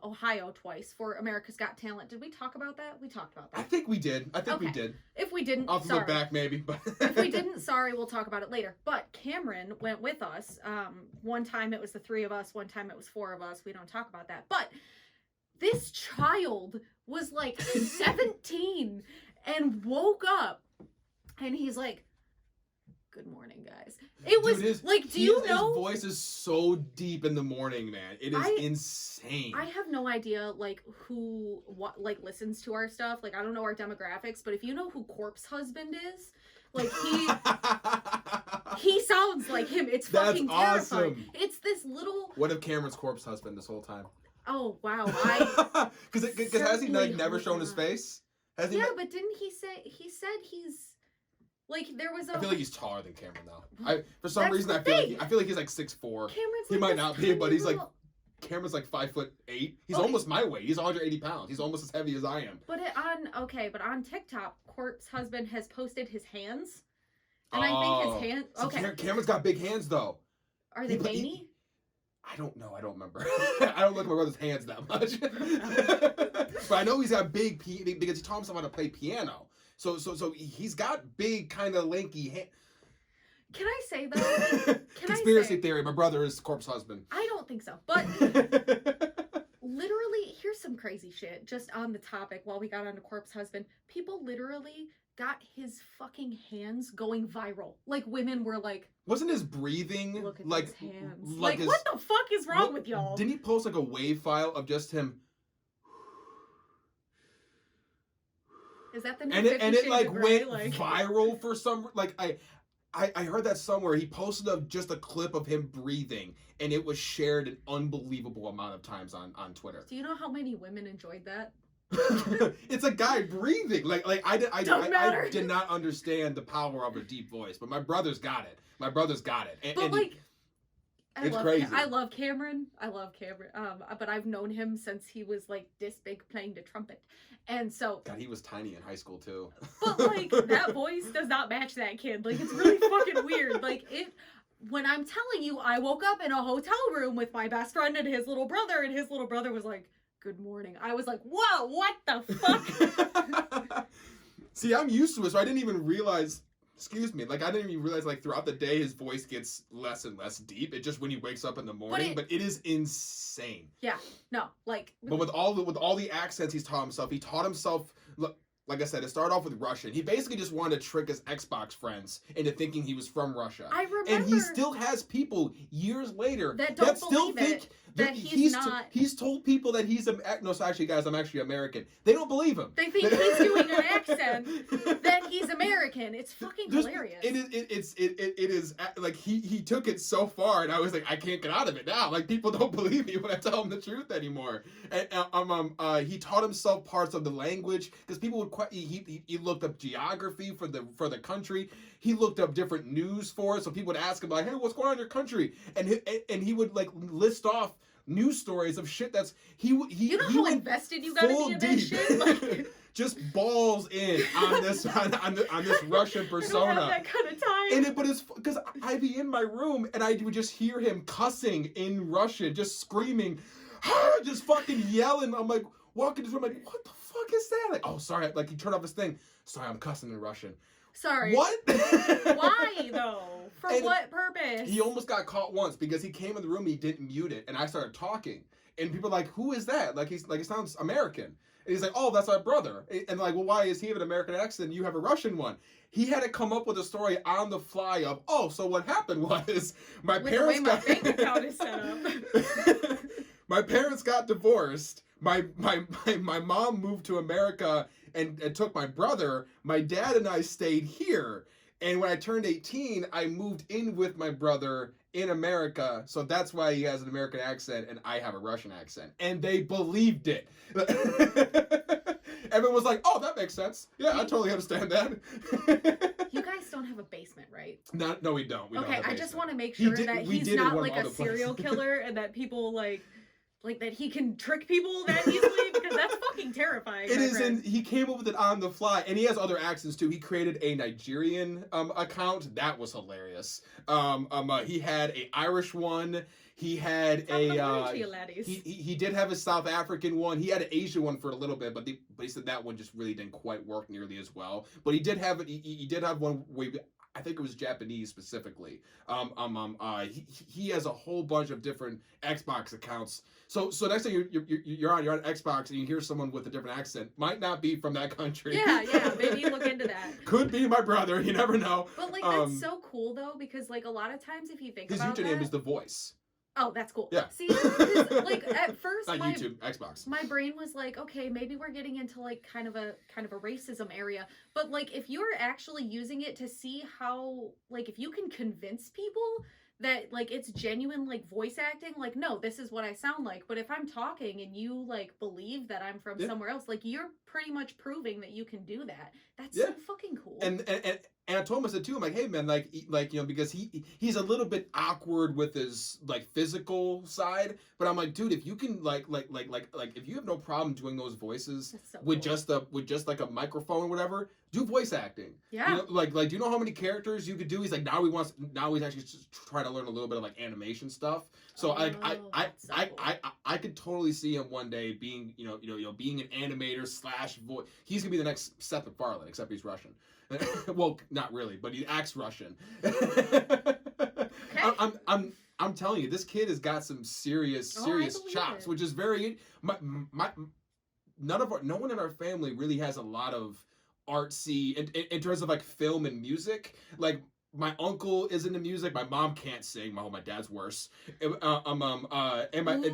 Ohio twice for America's Got Talent, did we talk about that? We talked about that. I think we did. We did. If we didn't, I'll have to look back maybe. But if we didn't, sorry, we'll talk about it later. But Cameron went with us. One time it was the 3 of us. One time it was 4 of us. We don't talk about that. But this child was like 17 and woke up, and he's like, "Good morning, guys." It was do you know? His voice is so deep in the morning, man. It is insane. I have no idea, like, what listens to our stuff. Like, I don't know our demographics, but if you know who Corpse Husband is, like, he sounds like him. It's fucking terrifying. Awesome. It's this little. What if Cameron's Corpse Husband this whole time? Oh wow! Because has he like never shown his face? But didn't he say? He said he's. Like there was I feel like he's taller than Cameron though. For some reason I feel like he's like 6'4". Cameron's he might not be, but he's like Cameron's like 5'8". He's almost my weight. He's 180 pounds. He's almost as heavy as I am. But on TikTok, Corpse Husband has posted his hands, and I think his hands. Okay, so Cameron's got big hands though. Are they veiny? I don't know. I don't remember. I don't look at my brother's hands that much. But I know he's got big because he taught himself how to play piano. So he's got big, kind of lanky hands. Can I say though? Conspiracy theory. My brother is Corpse Husband. I don't think so. But literally, here's some crazy shit. Just on the topic, while we got onto Corpse Husband, people literally got his fucking hands going viral. Like women were like, wasn't his breathing look at like his hands? like what the fuck is wrong with y'all? Didn't he post like a wave file of just him? Is that the new and it like Grey? went viral for some I heard that somewhere. He posted just a clip of him breathing, and it was shared an unbelievable amount of times on Twitter. Do you know how many women enjoyed that? It's a guy breathing. Like I did not understand the power of a deep voice, but my brother's got it. It's crazy. I love Cameron. But I've known him since he was like this big playing the trumpet. And so God, he was tiny in high school too. But like that voice does not match that kid. Like it's really fucking weird. Like when I'm telling you, I woke up in a hotel room with my best friend and his little brother, and his little brother was like, "Good morning." I was like, "Whoa, what the fuck?" See, I'm used to it, so I didn't even realize. Excuse me. Like I didn't even realize. Like throughout the day, his voice gets less and less deep. It just when he wakes up in the morning. But it is insane. Yeah. No. Like. But with all the accents he's taught himself, like I said, it started off with Russian. He basically just wanted to trick his Xbox friends into thinking he was from Russia. I remember. And he still has people years later that still think that he's not. He's told people that he's no. So actually, guys, I'm actually American. They don't believe him. They think he's doing an accent. That he's American. It's fucking hilarious. It is like he took it so far, and I was like, I can't get out of it now. Like people don't believe me when I tell them the truth anymore. And he taught himself parts of the language because people would he looked up geography for the country. He looked up different news for it, so people would ask him like, "Hey, what's going on in your country?" And he would like list off news stories of shit that's he you know how invested you gotta be in that shit. Like, just balls in on this on this Russian persona. I don't have that kind of time. But it's because I'd be in my room and I would just hear him cussing in Russian, just screaming, just fucking yelling. I'm like walking this room, like, what the fuck is that? Like, oh sorry, like he turned off his thing. Sorry, I'm cussing in Russian. Sorry. What? Why though? For and what purpose? He almost got caught once because he came in the room, he didn't mute it, and I started talking, and people were like, "Who is that?" Like he sounds American, and he's like, "Oh, that's my brother." And like, well, why is he have an American accent? And you have a Russian one. He had to come up with a story on the fly of, oh, so what happened was my parents got my bank account is set up. My parents got divorced. My mom moved to America and took my brother. My dad and I stayed here. And when I turned 18, I moved in with my brother in America. So that's why he has an American accent and I have a Russian accent. And they believed it. Everyone was like, oh, that makes sense. Yeah, I totally understand that. You guys don't have a basement, right? No, we don't. We don't have a I basement. just want to make sure that he's not like a serial places. killer and that people like that he can trick people that easily, because that's fucking terrifying. It is, and he came up with it on the fly, and he has other accents too. He created a Nigerian account that was hilarious. He had a Irish one. He had he did have a South African one. He had an Asian one for a little bit, but he said that one just really didn't quite work nearly as well. But he did have he did have one where I think it was Japanese specifically. He has a whole bunch of different Xbox accounts. So next time you're on Xbox and you hear someone with a different accent, might not be from that country. Yeah, maybe look into that. Could be my brother. You never know. But like that's so cool though, because like a lot of times if you think about his username is The Voice. Oh, that's cool. Yeah. See, like at first, not YouTube, Xbox. My brain was like, okay, maybe we're getting into like kind of a racism area. But like, if you're actually using it to see how, like, if you can convince people that like it's genuine like voice acting, like, no, this is what I sound like. But if I'm talking and you like believe that I'm from somewhere else, like you're pretty much proving that you can do that. That's so fucking cool. And I told him, I said too, I'm like, hey man, like you know, because he's a little bit awkward with his like physical side, but I'm like, dude, if you can like if you have no problem doing those voices with just like a microphone or whatever, do voice acting. Yeah. You know, like do you know how many characters you could do? He's like, now he's actually just trying to learn a little bit of like animation stuff. So I could totally see him one day being being an animator / voice. He's gonna be the next Seth MacFarlane, except he's Russian. Well, not really, but he acts Russian. I'm telling you, this kid has got some serious chops, which is very. No one in our family really has a lot of artsy in terms of like film and music. Like my uncle is into music. My mom can't sing. My dad's worse. And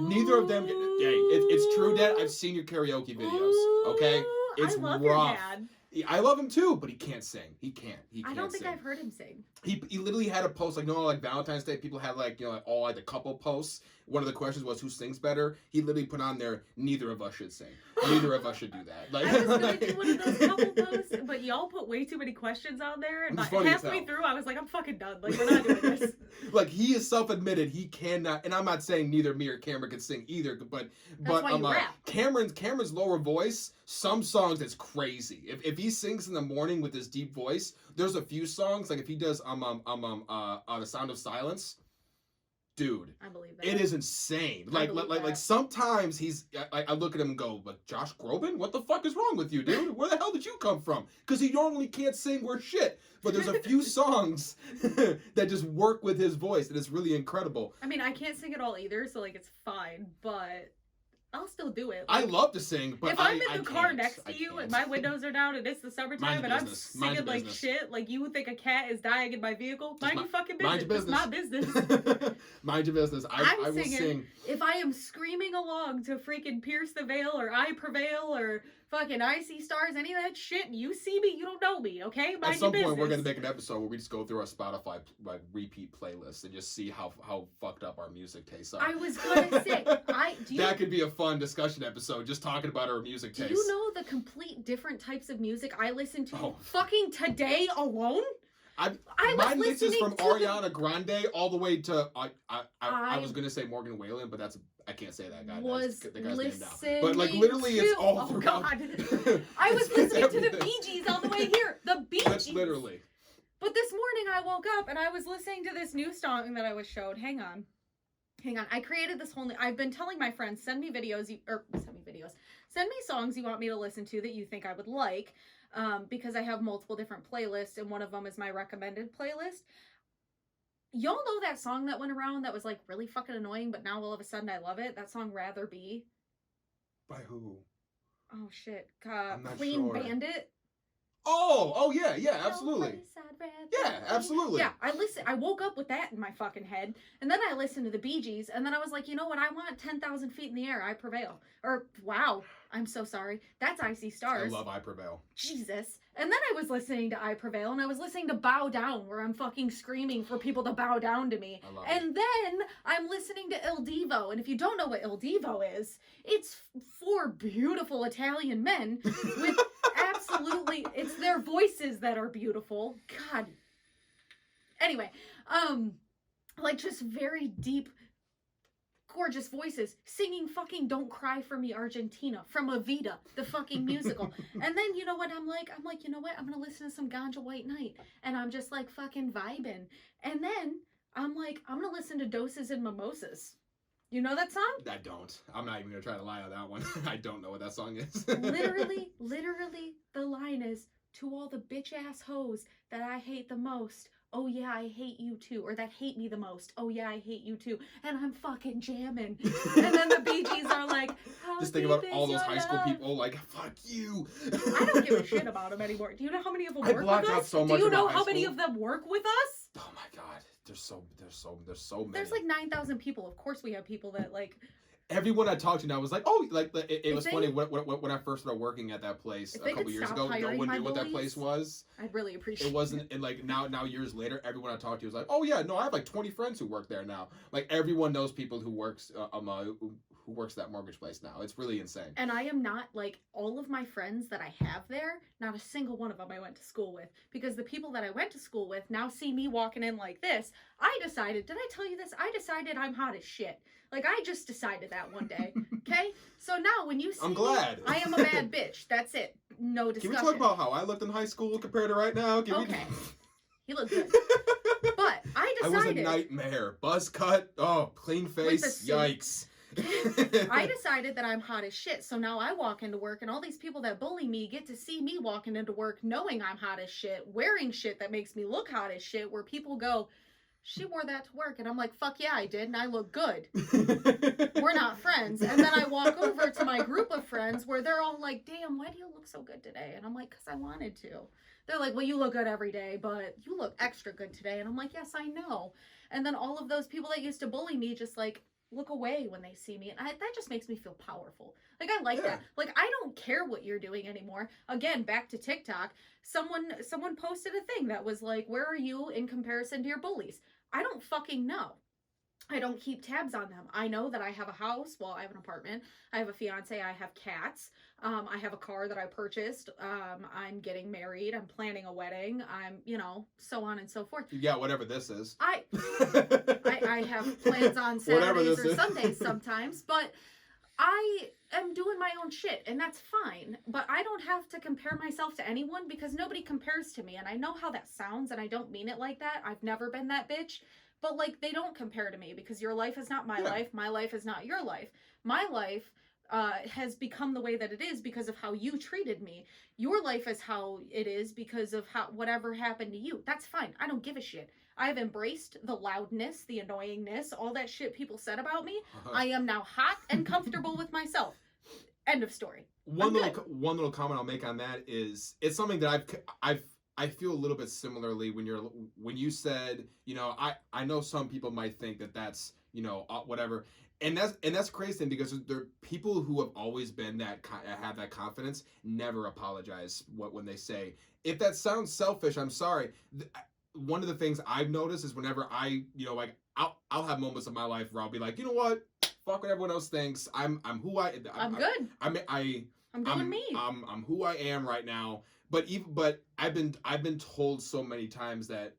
neither of them. Hey, it's true, Dad. I've seen your karaoke videos. Okay, it's I love rough. Your dad. I love him too, but he can't sing. He can't. I don't think sing. I've heard him sing. He literally had a post like like Valentine's Day. People had like like all like the couple posts. One of the questions was who sings better. He literally put on there, neither of us should sing. Neither of us should do that. Like, I was gonna do one of those couple posts, but y'all put way too many questions on there, and halfway through I was like, I'm fucking done. Like we're not doing this. Like he is self-admitted he cannot, and I'm not saying neither me or Cameron can sing either, but Cameron's lower voice, some songs it's crazy. If he sings in the morning with his deep voice, there's a few songs like if he does The Sound of Silence. Dude, I believe that. It is insane. Like sometimes I look at him and go, but Josh Groban, what the fuck is wrong with you, dude? Where the hell did you come from? Because he normally can't sing worth shit. But there's a few songs that just work with his voice, and it's really incredible. I mean, I can't sing at all either, so like it's fine. But I'll still do it. I love to sing, but if I'm in the car next to you and my windows are down and it's the summertime and I'm singing like shit, like you would think a cat is dying in my vehicle, mind your fucking business. Mind your business. It's my business. Mind your business. I will sing. If I am screaming along to freaking Pierce the Veil or I Prevail or fucking I See Stars, any of that shit, you see me, you don't know me, okay? Mind At some point, we're going to make an episode where we just go through our Spotify repeat playlist and just see how fucked up our music tastes are. I was going to say, that could be a fun discussion episode, just talking about our music tastes. Do you know the complete different types of music I listen to fucking today alone? My mix is from Ariana Grande all the way to I was gonna say Morgan Wallen, but I can't say that guy. The guy's name now. But like literally, it's all throughout. God. I was listening to the Bee Gees all the way here. The Bee Gees. Literally. But this morning I woke up and I was listening to this new song that I was showed. Hang on. I created this whole. I've been telling my friends, send me songs you want me to listen to that you think I would like. Because I have multiple different playlists and one of them is my recommended playlist. Y'all know that song that went around that was like really fucking annoying, but now all of a sudden I love it? That song Rather Be. By who? Oh shit. I'm not Clean sure. Bandit. Oh yeah, absolutely. Yeah, absolutely. Yeah, I woke up with that in my fucking head, and then I listened to the Bee Gees, and then I was like, you know what, I want 10,000 feet in the air, I Prevail. Or, wow, I'm so sorry. That's I See Stars. I love I Prevail. Jesus. And then I was listening to I Prevail, and I was listening to Bow Down, where I'm fucking screaming for people to bow down to me. I love and then I'm listening to Il Divo, and if you don't know what Il Divo is, it's 4 beautiful Italian men with absolutely, it's their voices that are beautiful. God. Anyway, like just very deep, gorgeous voices singing fucking Don't Cry For Me Argentina from Evita, the fucking musical. And then you know what I'm like, you know what, I'm gonna listen to some Ganja White Night, and I'm just like fucking vibing. And then I'm like, I'm gonna listen to Doses and Mimosas. You know that song? I don't. I'm not even gonna try to lie on that one. I don't know what that song is. literally, the line is, to all the bitch ass hoes that I hate the most. Oh yeah, I hate you too. Or that hate me the most. Oh yeah, I hate you too. And I'm fucking jamming. And then the Bee Gees are like, just think about all those high school people like, fuck you. I don't give a shit about them anymore. Do you know how many of them work with us? So much Do you know how many of them work with us? Oh my god. There's so many. There's like 9,000 people. Of course we have people that like... Everyone I talked to now was like, oh, like it was funny when I first started working at that place a couple years ago. No one knew what that place was. I'd really appreciate it. Wasn't, and like now years later, everyone I talked to was like, oh yeah, no, I have like 20 friends who work there now. Like everyone knows people who works who works that mortgage place now. It's really insane. And I am not like all of my friends that I have there. Not a single one of them I went to school with, because the people that I went to school with now see me walking in like this. I decided. Did I tell you this? I decided I'm hot as shit. Like, I just decided that one day, okay? So now, when you see I'm glad. me, I am a bad bitch. That's it. No discussion. Can we talk about how I looked in high school compared to right now? Okay. He looked good. But I decided... I was a nightmare. Buzz cut. Oh, clean face. Yikes. I decided that I'm hot as shit. So now I walk into work, and all these people that bully me get to see me walking into work knowing I'm hot as shit, wearing shit that makes me look hot as shit, where people go... She wore that to work. And I'm like, fuck yeah, I did. And I look good. We're not friends. And then I walk over to my group of friends where they're all like, damn, why do you look so good today? And I'm like, because I wanted to. They're like, well, you look good every day, but you look extra good today. And I'm like, yes, I know. And then all of those people that used to bully me just like look away when they see me. And that just makes me feel powerful. Like, I like that. Like, I don't care what you're doing anymore. Again, back to TikTok. Someone posted a thing that was like, where are you in comparison to your bullies? I don't fucking know. I don't keep tabs on them. I know that I have a house. Well, I have an apartment. I have a fiance. I have cats. I have a car that I purchased. I'm getting married. I'm planning a wedding. I'm, so on and so forth. Yeah, whatever this is. I have plans on Saturdays or Sundays sometimes, but I am doing my own shit, and that's fine. But I don't have to compare myself to anyone, because nobody compares to me. And I know how that sounds, and I don't mean it like that. I've never been that bitch. But, like, they don't compare to me, because your life is not my life. My life is not your life. My life, has become the way that it is because of how you treated me. Your life is how it is because of how whatever happened to you. That's fine. I don't give a shit. I've embraced the loudness, the annoyingness, all that shit people said about me. I am now hot and comfortable with myself. End of story. One little comment I'll make on that is it's something that I feel a little bit similarly when you said, you know, I know some people might think that that's, you know, whatever. And that's crazy because there are people who have always been have that confidence never apologize when they say, if that sounds selfish, I'm sorry. One of the things I've noticed is whenever I, you know, like I'll have moments of my life where I'll be like, you know what, fuck what everyone else thinks. I'm good. I'm doing me. I'm who I am right now. But I've been told so many times that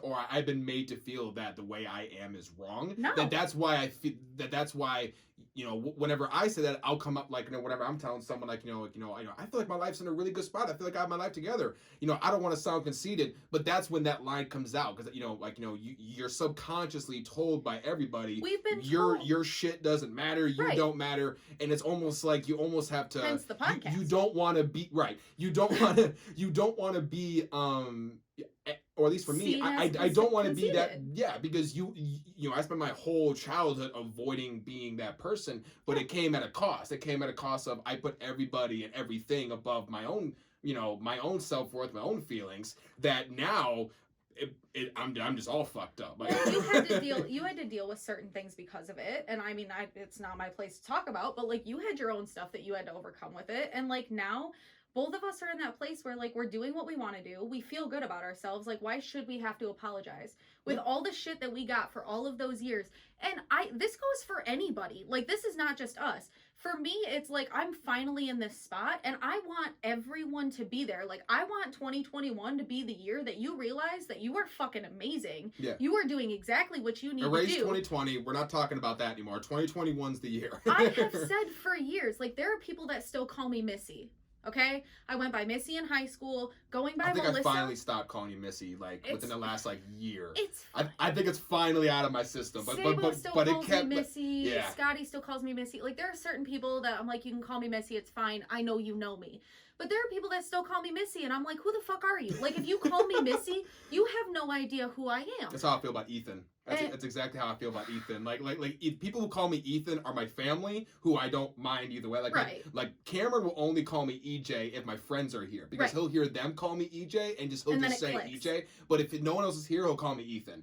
or I've been made to feel that the way I am is wrong. No. That's why I feel that's why, you know, whenever I say that, I'll come up like, you know, whenever I'm telling someone like, I feel like my life's in a really good spot. I feel like I have my life together. You know, I don't want to sound conceited, but that's when that line comes out because, you know, like, you know, you're subconsciously told by everybody, we've been told. Your shit doesn't matter. You don't matter, and it's almost like you almost have to. Hence the podcast. You don't want to be right. You don't want to. You don't want to be or at least for me, I don't want to be that. Yeah, because you know, I spent my whole childhood avoiding being that person, but it came at a cost. It came at a cost of I put everybody and everything above my own, you know, my own self-worth, my own feelings. That now I'm just all fucked up. Like, you had to deal with certain things because of it, and I mean, it's not my place to talk about, but like you had your own stuff that you had to overcome with it, and like now. Both of us are in that place where, like, we're doing what we want to do. We feel good about ourselves. Like, why should we have to apologize? With all the shit that we got for all of those years. And this goes for anybody. Like, this is not just us. For me, it's like, I'm finally in this spot, and I want everyone to be there. Like, I want 2021 to be the year that you realize that you are fucking amazing. Yeah. You are doing exactly what you need to do. Erase 2020. We're not talking about that anymore. 2021's the year. I have said for years, like, there are people that still call me Missy. Okay, I went by Missy in high school, going by Melissa. I think I finally stopped calling you Missy, like within the last like year. It's I think it's finally out of my system. But still but calls it kept me Missy. Yeah. Scotty still calls me Missy. Like there are certain people that I'm like, you can call me Missy, it's fine. I know you know me. But there are people that still call me Missy, and I'm like, who the fuck are you? Like if you call me Missy, you have no idea who I am. That's how I feel about Ethan. That's exactly how I feel about Ethan. Like people who call me Ethan are my family, who I don't mind either way. Like Cameron will only call me EJ if my friends are here because he'll hear them call me EJ and he'll just say clicks. EJ. But if no one else is here, he'll call me Ethan.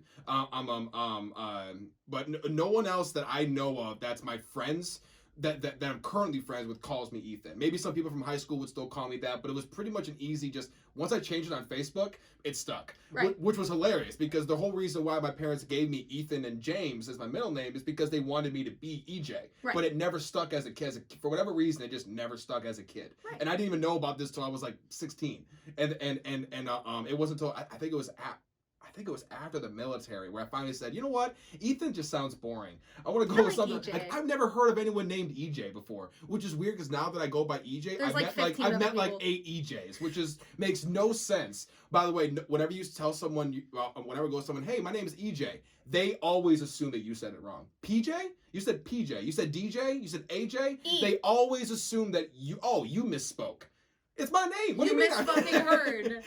But no one else that I know of that's my friends. That I'm currently friends with calls me Ethan. Maybe some people from high school would still call me that, but it was pretty much an easy once I changed it on Facebook, it stuck. Right. Which was hilarious because the whole reason why my parents gave me Ethan and James as my middle name is because they wanted me to be EJ. Right. But it never stuck as a kid. For whatever reason, it just never stuck as a kid. Right. And I didn't even know about this till I was like 16. And it wasn't until I think it was after the military where I finally said, you know what? Ethan just sounds boring. I want to go with something. I've never heard of anyone named EJ before, which is weird because now that I go by EJ, I've met like 8 EJs, which makes no sense. By the way, whenever you tell someone, whenever I go to someone, hey, my name is EJ, they always assume that you said it wrong. PJ? You said PJ. You said DJ. You said AJ. They always assume that you misspoke. It's my name. What do you mean? Misfucking heard.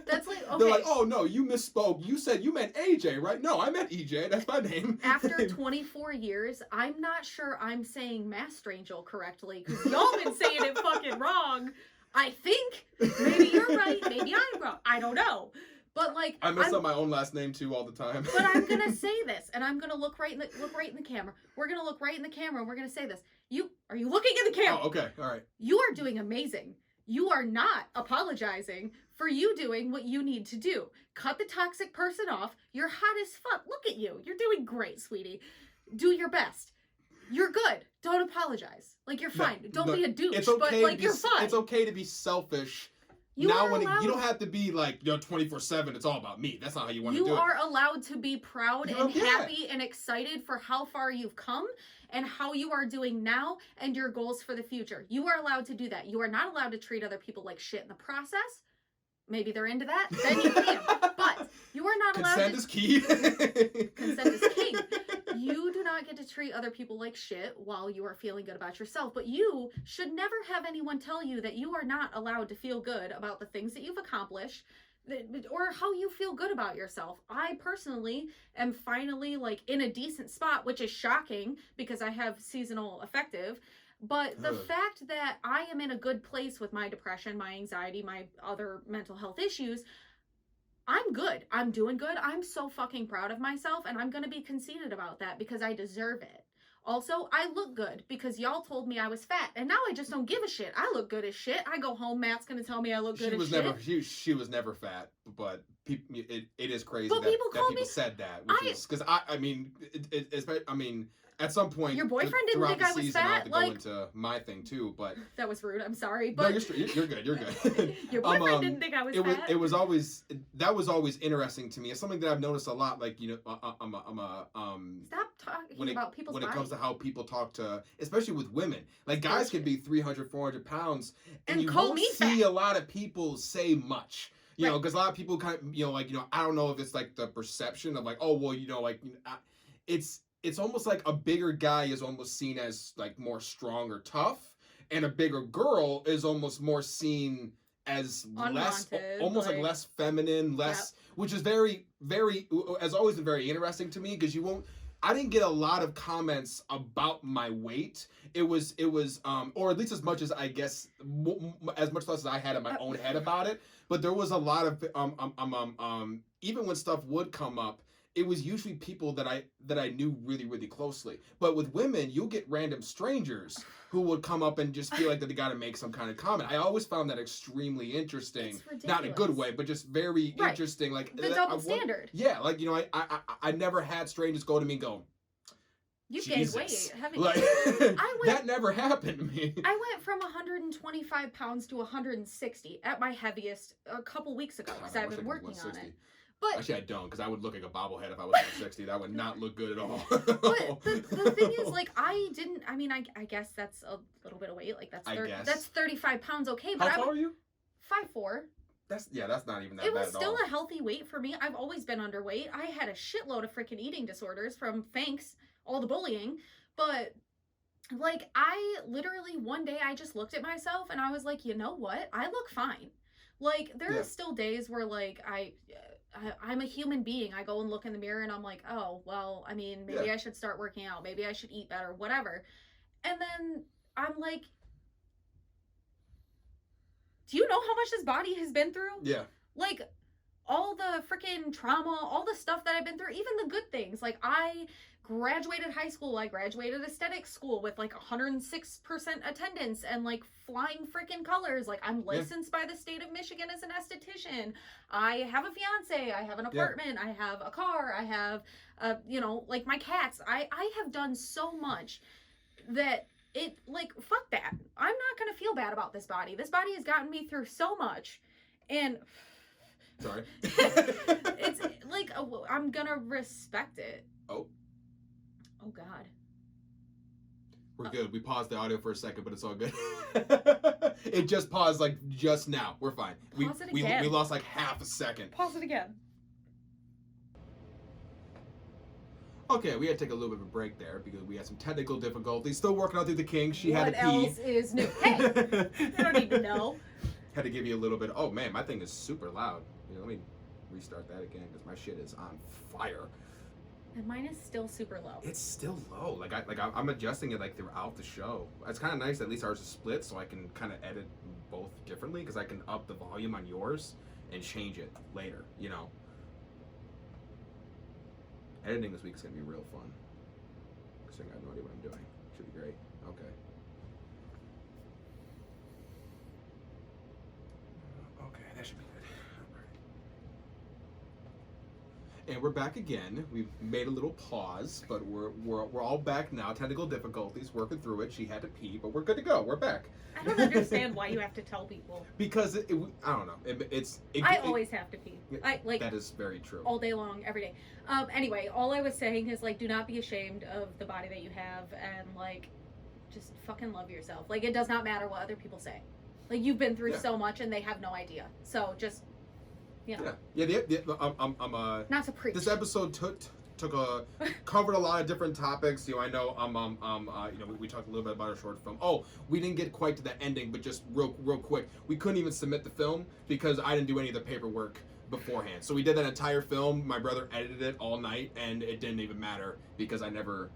That's like, okay. They're like, oh no, you misspoke. You said you meant AJ, right? No, I meant EJ. That's my name. After 24 years, I'm not sure I'm saying Mastrangel correctly because y'all been saying it fucking wrong. I think maybe you're right, maybe I'm wrong. I don't know. But like I mess up my own last name too all the time. But I'm gonna say this, and I'm gonna look right in the camera. We're gonna look right in the camera, and we're gonna say this. Are you looking in the camera? Oh, okay, all right. You are doing amazing. You are not apologizing for you doing what you need to do. Cut the toxic person off. You're hot as fuck. Look at you. You're doing great, sweetie. Do your best. You're good. Don't apologize. Like, you're fine. Don't be a douche, it's okay but, like, you're fine. It's okay to be selfish. You don't have to be, like, 24/7, it's all about me. That's not how you want to do it. You are allowed to be proud and happy and excited for how far you've come and how you are doing now and your goals for the future. You are allowed to do that. You are not allowed to treat other people like shit in the process. Maybe they're into that. Then you can. But you are not allowed Consent is key. Consent is king. You do not get to treat other people like shit while you are feeling good about yourself, but you should never have anyone tell you that you are not allowed to feel good about the things that you've accomplished or how you feel good about yourself. I personally am finally like in a decent spot, which is shocking because I have seasonal affective. But the fact that I am in a good place with my depression, my anxiety, my other mental health issues, I'm good. I'm doing good. I'm so fucking proud of myself, and I'm going to be conceited about that because I deserve it. Also, I look good because y'all told me I was fat, and now I just don't give a shit. I look good as shit. I go home, Matt's gonna tell me I look good as shit. She was never fat, but it is crazy but that people said that, which is because I mean at some point your boyfriend didn't think I was fat. I have to go into my thing too, but that was rude. I'm sorry, but no, you're good. You're good. Your boyfriend didn't think I was fat. It was always interesting to me. It's something that I've noticed a lot. Like stop talking about people's when it comes to how people talk to, especially with women. Like guys can be 300, 400 pounds, and you won't see a lot of people say much. You know, because a lot of people kind of, I don't know if it's like the perception of like, oh, well, it's almost like a bigger guy is almost seen as like more strong or tough, and a bigger girl is almost more seen as unwanted, almost like less feminine, which is very, very, has always been very interesting to me because I didn't get a lot of comments about my weight. It was, or at least as much as I guess, as much less as I had in my own head about it. But there was a lot of, even when stuff would come up, it was usually people that I knew really, really closely. But with women, you'll get random strangers who would come up and just feel like that they got to make some kind of comment. I always found that extremely interesting. Not in a good way, but just very interesting. Like the double standard. Yeah, like I never had strangers go to me and go, you gained weight, haven't you? Like, that never happened to me. I went from 125 pounds to 160 at my heaviest a couple weeks ago because I've been working on it. But actually, I don't, because I would look like a bobblehead if I was 160. That would not look good at all. But the thing is, like, I guess that's a little bit of weight. Like, that's 35 pounds, okay. But how tall are you? 5'4". That's not even that bad at all. It was still a healthy weight for me. I've always been underweight. I had a shitload of freaking eating disorders from all the bullying. But, like, I literally, one day, I just looked at myself and I was like, you know what? I look fine. Like, there are still days where, like, I'm a human being. I go and look in the mirror and I'm like, oh, well, I mean, maybe I should start working out. Maybe I should eat better, whatever. And then I'm like, do you know how much this body has been through? Yeah. Like, all the freaking trauma, all the stuff that I've been through, even the good things. Like, I graduated high school. I graduated aesthetic school with like 106% attendance and like flying freaking colors. Like, I'm licensed by the state of Michigan as an esthetician. I have a fiance. I have an apartment. I have a car. I have, like my cats. I have done so much that it, like, fuck that. I'm not going to feel bad about this body. This body has gotten me through so much. And sorry. It's like, I'm going to respect it. Oh God. We're good. We paused the audio for a second, but it's all good. It just paused like just now. We're fine. Pause it again. We lost like half a second. Pause it again. Okay, we had to take a little bit of a break there because we had some technical difficulties. Still working out through the kinks. She had to pee. What else is new? Hey, you don't need to know. Had to give you a little bit. Oh man, my thing is super loud. Let me restart that again because my shit is on fire. And mine is still super low. It's still low. I'm adjusting it like throughout the show. It's kind of nice. At least ours is split, so I can kind of edit both differently because I can up the volume on yours and change it later. Editing this week is gonna be real fun. Because I have no idea what I'm doing. Should be great. Okay. Okay, that should be good. All right. And we're back again. We've made a little pause, but we're all back now. Technical difficulties, working through it. She had to pee, but we're good to go. We're back. I don't understand why you have to tell people. Because I don't know. I always have to pee. That is very true. All day long, every day. Anyway, all I was saying is, like, do not be ashamed of the body that you have, and like, just fucking love yourself. Like, it does not matter what other people say. Like, you've been through so much, and they have no idea. So just, Yeah. Not to preach. This episode covered a lot of different topics. I know we talked a little bit about our short film. Oh, we didn't get quite to the ending, but just real quick, we couldn't even submit the film because I didn't do any of the paperwork beforehand. So we did that entire film. My brother edited it all night, and it didn't even matter because I never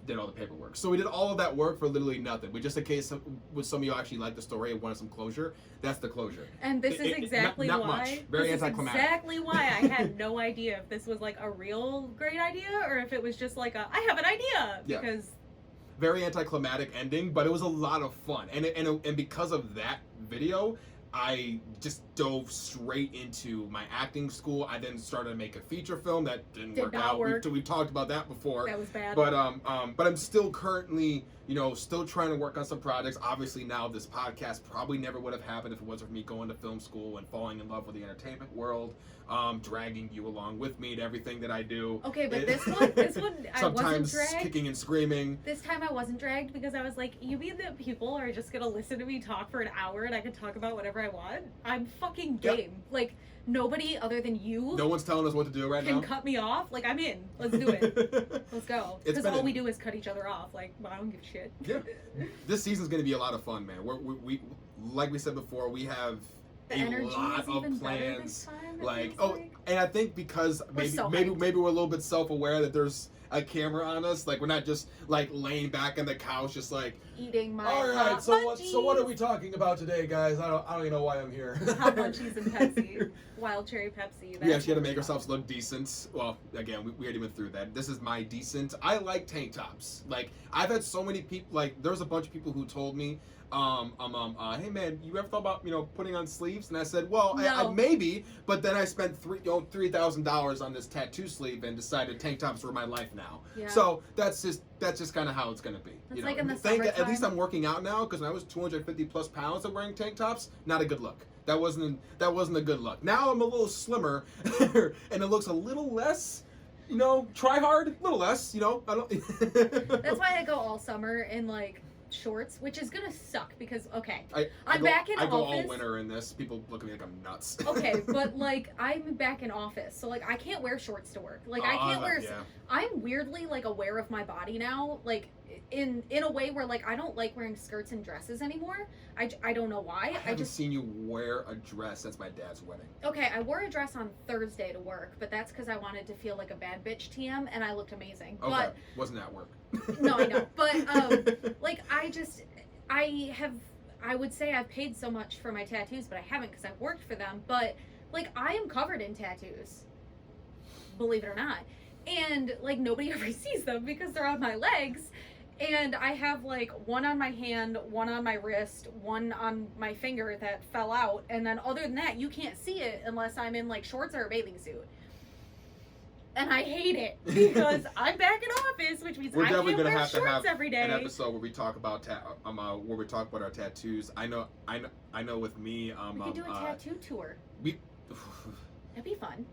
did all the paperwork. So we did all of that work for literally nothing. But just in case with some of you actually liked the story and wanted some closure, that's the closure. And this is exactly not why. Much. Very anticlimactic. Exactly why I had no idea if this was like a real great idea or if it was just like I have an idea because. Very anticlimactic ending, but it was a lot of fun, and because of that video, I just dove straight into my acting school. I then started to make a feature film that didn't work out. We've talked about that before. That was bad. But I'm still currently, still trying to work on some projects. Obviously now this podcast probably never would have happened if it wasn't for me going to film school and falling in love with the entertainment world, dragging you along with me to everything that I do. Okay, but this one I wasn't dragged. Kicking and screaming. This time I wasn't dragged because I was like, you mean that people are just gonna listen to me talk for an hour and I can talk about whatever I want? I'm fucking game. Yep. Like, nobody other than you. No one's telling us what to do right now. Can cut me off. Like, I'm in. Let's do it. Let's go. Because all we do is cut each other off. Like, I don't give a shit. Yeah. This season's gonna be a lot of fun, man. We like we said before, we have a lot of plans. And I think because maybe we're a little bit self-aware that there's a camera on us, like we're not just like laying back on the couch just like eating my all right, so what are we talking about today, guys? I don't even know why I'm here. Hot munchies and Pepsi. Wild cherry Pepsi. Yeah, she had to make ourselves look decent. Well, again, we already went through that. This is my decent. I like tank tops. Like, I've had so many people, like, there's a bunch of people who told me, hey man, you ever thought about, putting on sleeves? And I said, well, no. I maybe, but then I spent $3,000 on this tattoo sleeve and decided tank tops were my life now. Yeah. So that's just kind of how it's gonna be. It's like in the summertime. At least I'm working out now, because when I was 250 plus pounds of wearing tank tops, not a good look. That wasn't a good look. Now I'm a little slimmer, and it looks a little less, try hard, a little less, I don't. That's why I go all summer in like shorts, which is gonna suck because I'm back in office. I go all winter in this. People look at me like I'm nuts. Okay, but like I'm back in office, so like I can't wear shorts to work. Like I can't wear. Yeah. I'm weirdly like aware of my body now, like in a way where like I don't like wearing skirts and dresses anymore. I don't know why. I haven't seen you wear a dress since my dad's wedding. Okay, I wore a dress on Thursday to work, but that's because I wanted to feel like a bad bitch TM, and I looked amazing. Okay, but wasn't at work. No, I know, but like I would say I've paid so much for my tattoos, but I haven't because I've worked for them. But like I am covered in tattoos, believe it or not, and like nobody ever sees them because they're on my legs. And I have like one on my hand, one on my wrist, one on my finger that fell out, and then other than that, you can't see it unless I'm in like shorts or a bathing suit. And I hate it because I'm back in office, which means I can't wear shorts every day. An episode where we talk about our tattoos. I know with me. We could do a tattoo tour. That'd be fun.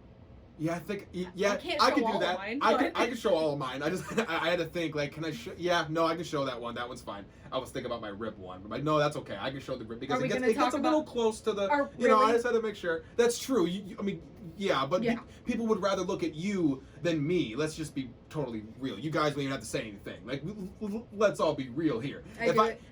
Yeah, I think. Yeah, I could do that. I could show all of mine. I had to think like, can I show? Yeah, no, I can show that one. That one's fine. I was thinking about my rib one, but no, that's okay. I can show the rib because it gets a little close to the. I just had to make sure. That's true. Yeah, but people would rather look at you than me. Let's just be totally real. You guys don't even have to say anything. Like, let's all be real here.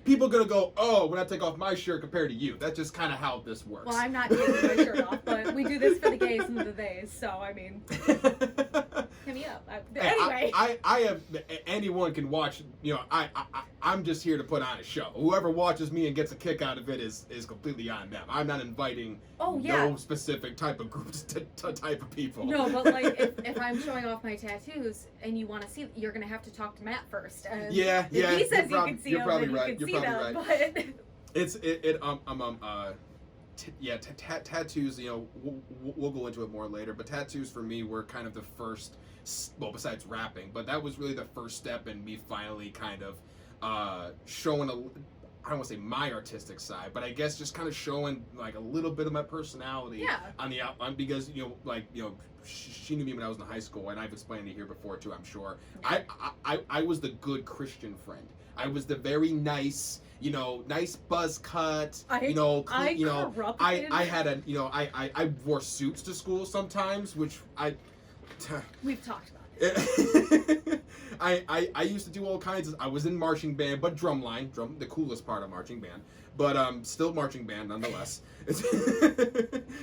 People are gonna go, oh, when I take off my shirt compared to you. That's just kind of how this works. Well, I'm not taking my shirt off, but we do this for the gays and the theys. So I mean, hit me up. Anyway, I have anyone can watch. I'm just here to put on a show. Whoever watches me and gets a kick out of it is completely on them. I'm not inviting no specific type of groups type of people. No, but like if I'm showing off my tattoos and you want to see, you're gonna have to talk to Matt first. And If he says you can see them, then you can see them. But tattoos. We'll go into it more later. But tattoos for me were kind of the first. Well, besides rapping, but that was really the first step in me finally kind of showing I don't want to say my artistic side, but I guess just kind of showing like a little bit of my personality on the outline because she knew me when I was in high school, and I've explained it here before too. I'm sure I was the good Christian friend. I was the very nice, nice buzz cut. I had I wore suits to school sometimes, which We've talked about this. I used to do all kinds of. I was in marching band, but drum, the coolest part of marching band. But still marching band nonetheless.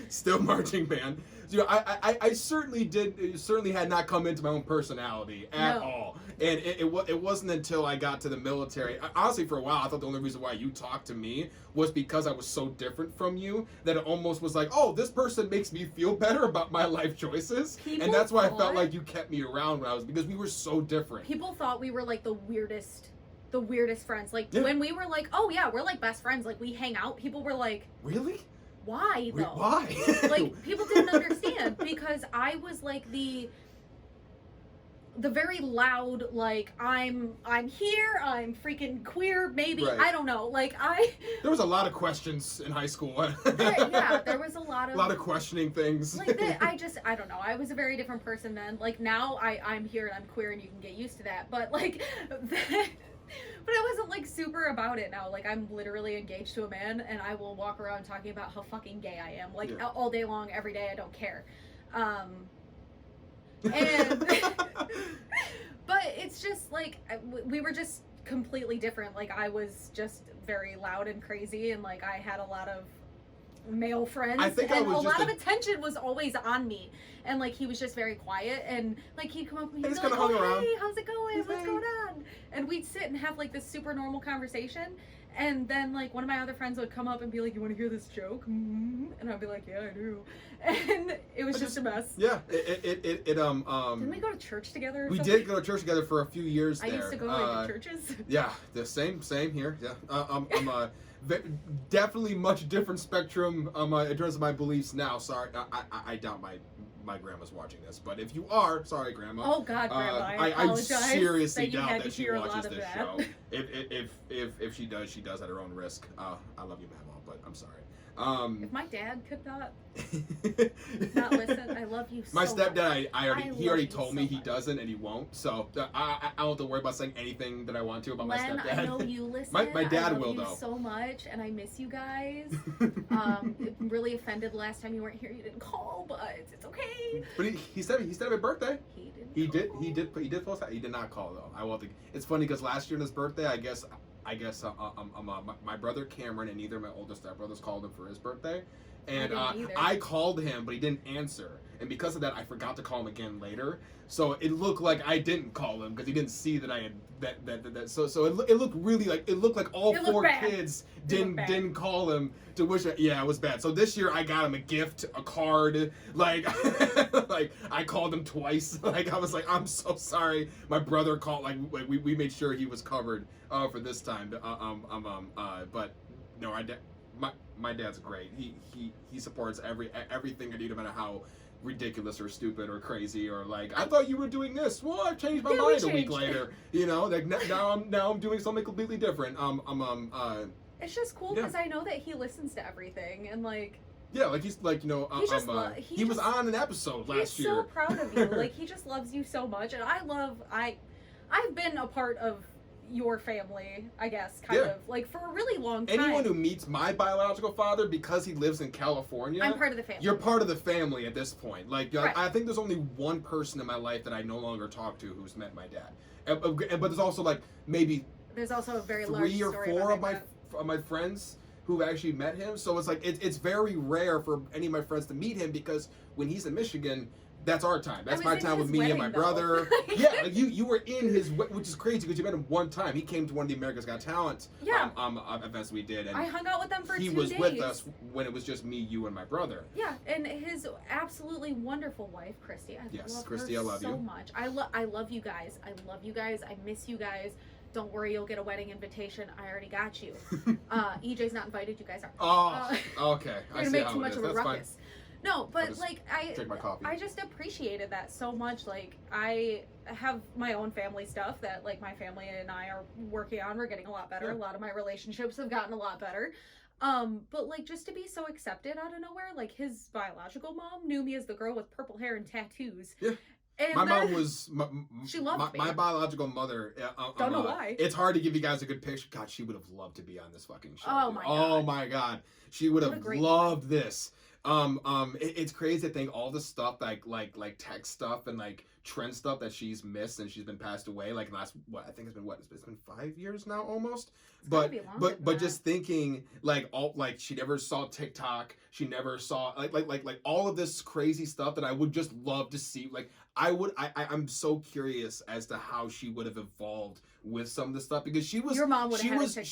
Still marching band. So, I certainly had not come into my own personality at all. And it wasn't until I got to the military. Honestly, for a while, I thought the only reason why you talked to me was because I was so different from you that it almost was like, oh, this person makes me feel better about my life choices. And that's why I felt like you kept me around because we were so different. People thought we were like the weirdest friends. Like when we were like, oh yeah, we're like best friends. Like we hang out. People were like, really? Why though? Why? Like people didn't understand because I was like the very loud, like I'm here, I'm freaking queer, maybe. Right. I don't know. Like there was a lot of questions in high school. There was a lot of questioning things. Like I don't know. I was a very different person then. Like now I'm here and I'm queer and you can get used to that. But like but I wasn't like super about it now. Like I'm literally engaged to a man and I will walk around talking about how fucking gay I am. Like all day long, every day, I don't care. And but it's just like we were just completely different. Like I was just very loud and crazy and like I had a lot of male friends and a lot of attention was always on me, and like he was just very quiet and like he'd come up and he'd be like, oh hey, how's it going, what's going on, and we'd sit and have like this super normal conversation. And then, like, one of my other friends would come up and be like, you want to hear this joke? Mm-hmm. And I'd be like, yeah, I do. And it was just a mess. Yeah. Didn't we go to church together or something? We did go to church together for a few years there. I used to go to churches. Yeah, the same here. Yeah. I'm definitely much different spectrum in terms of my beliefs now. Sorry, I doubt my grandma's watching this, but if you are, sorry, Grandma. Oh God, Grandma, I apologize. I seriously doubt that she watches this show. If she does, she does at her own risk. I love you, Mama, but I'm sorry. If my dad could not listen, I love you so much. My stepdad, he already told me so he much. Doesn't, and he won't. So I don't have to worry about saying anything that I want to about my stepdad. I know you listen. My dad I love will, you though. So much, and I miss you guys. Really offended last time you weren't here. You didn't call, but it's okay. But he said happy birthday. He did post that. He did not call though. I will think it's funny because last year on his birthday, I guess my brother Cameron and neither of my oldest stepbrothers called him for his birthday, and I called him, but he didn't answer, and because of that, I forgot to call him again later. So it looked like I didn't call him because he didn't see that I had that. So it looked really like all four kids didn't call him to wish. Yeah, it was bad. So this year I got him a gift, a card, like like I called him twice. Like I was like, I'm so sorry. My brother called. Like we made sure he was covered for this time. But no, my dad's great. He supports everything I do, no matter how ridiculous or stupid or crazy or like I thought you were doing this. Well, I've changed my mind a week later. You know, like now I'm doing something completely different. It's just cool because I know that he listens to everything and like. Yeah, like he's like he was on an episode last year. He's so proud of you. Like he just loves you so much, and I've been a part of your family, I guess, kind of like for a really long time. Anyone who meets my biological father because he lives in California, I'm part of the family. You're part of the family at this point. Like right. I think there's only one person in my life that I no longer talk to who's met my dad, but there's also like maybe there's also a very 3 or 4 of my friends who've actually met him. So it's like it's very rare for any of my friends to meet him because when he's in Michigan, that's our time. That's my time with me and my brother. Yeah, like you were in his, which is crazy because you met him one time. He came to one of the America's Got Talent events we did, and I hung out with them for 2 days. He was with us when it was just me, you, and my brother. Yeah, and his absolutely wonderful wife, Christy. Christy, I love you so much. I love you guys. I love you guys. I miss you guys. Don't worry, you'll get a wedding invitation. I already got you. EJ's not invited. You guys are. Oh, okay. You're gonna make too much of a ruckus. Fine. No, but like drink my coffee. I just appreciated that so much. Like I have my own family stuff that like my family and I are working on. We're getting a lot better. Yeah. A lot of my relationships have gotten a lot better. But like just to be so accepted out of nowhere, like his biological mom knew me as the girl with purple hair and tattoos. Yeah. And my mom was she loved me. My biological mother. Don't know why. It's hard to give you guys a good picture. God, she would have loved to be on this fucking show. Oh my god. Oh my god, she would have loved this. It's crazy to think all the stuff like tech stuff and like trend stuff that she's missed and she's been passed away like last I think it's been 5 years now almost. But just thinking like all like she never saw TikTok, she never saw like all of this crazy stuff that I would just love to see. Like I'm so curious as to how she would have evolved with some of this stuff because your mom would have had a TikTok.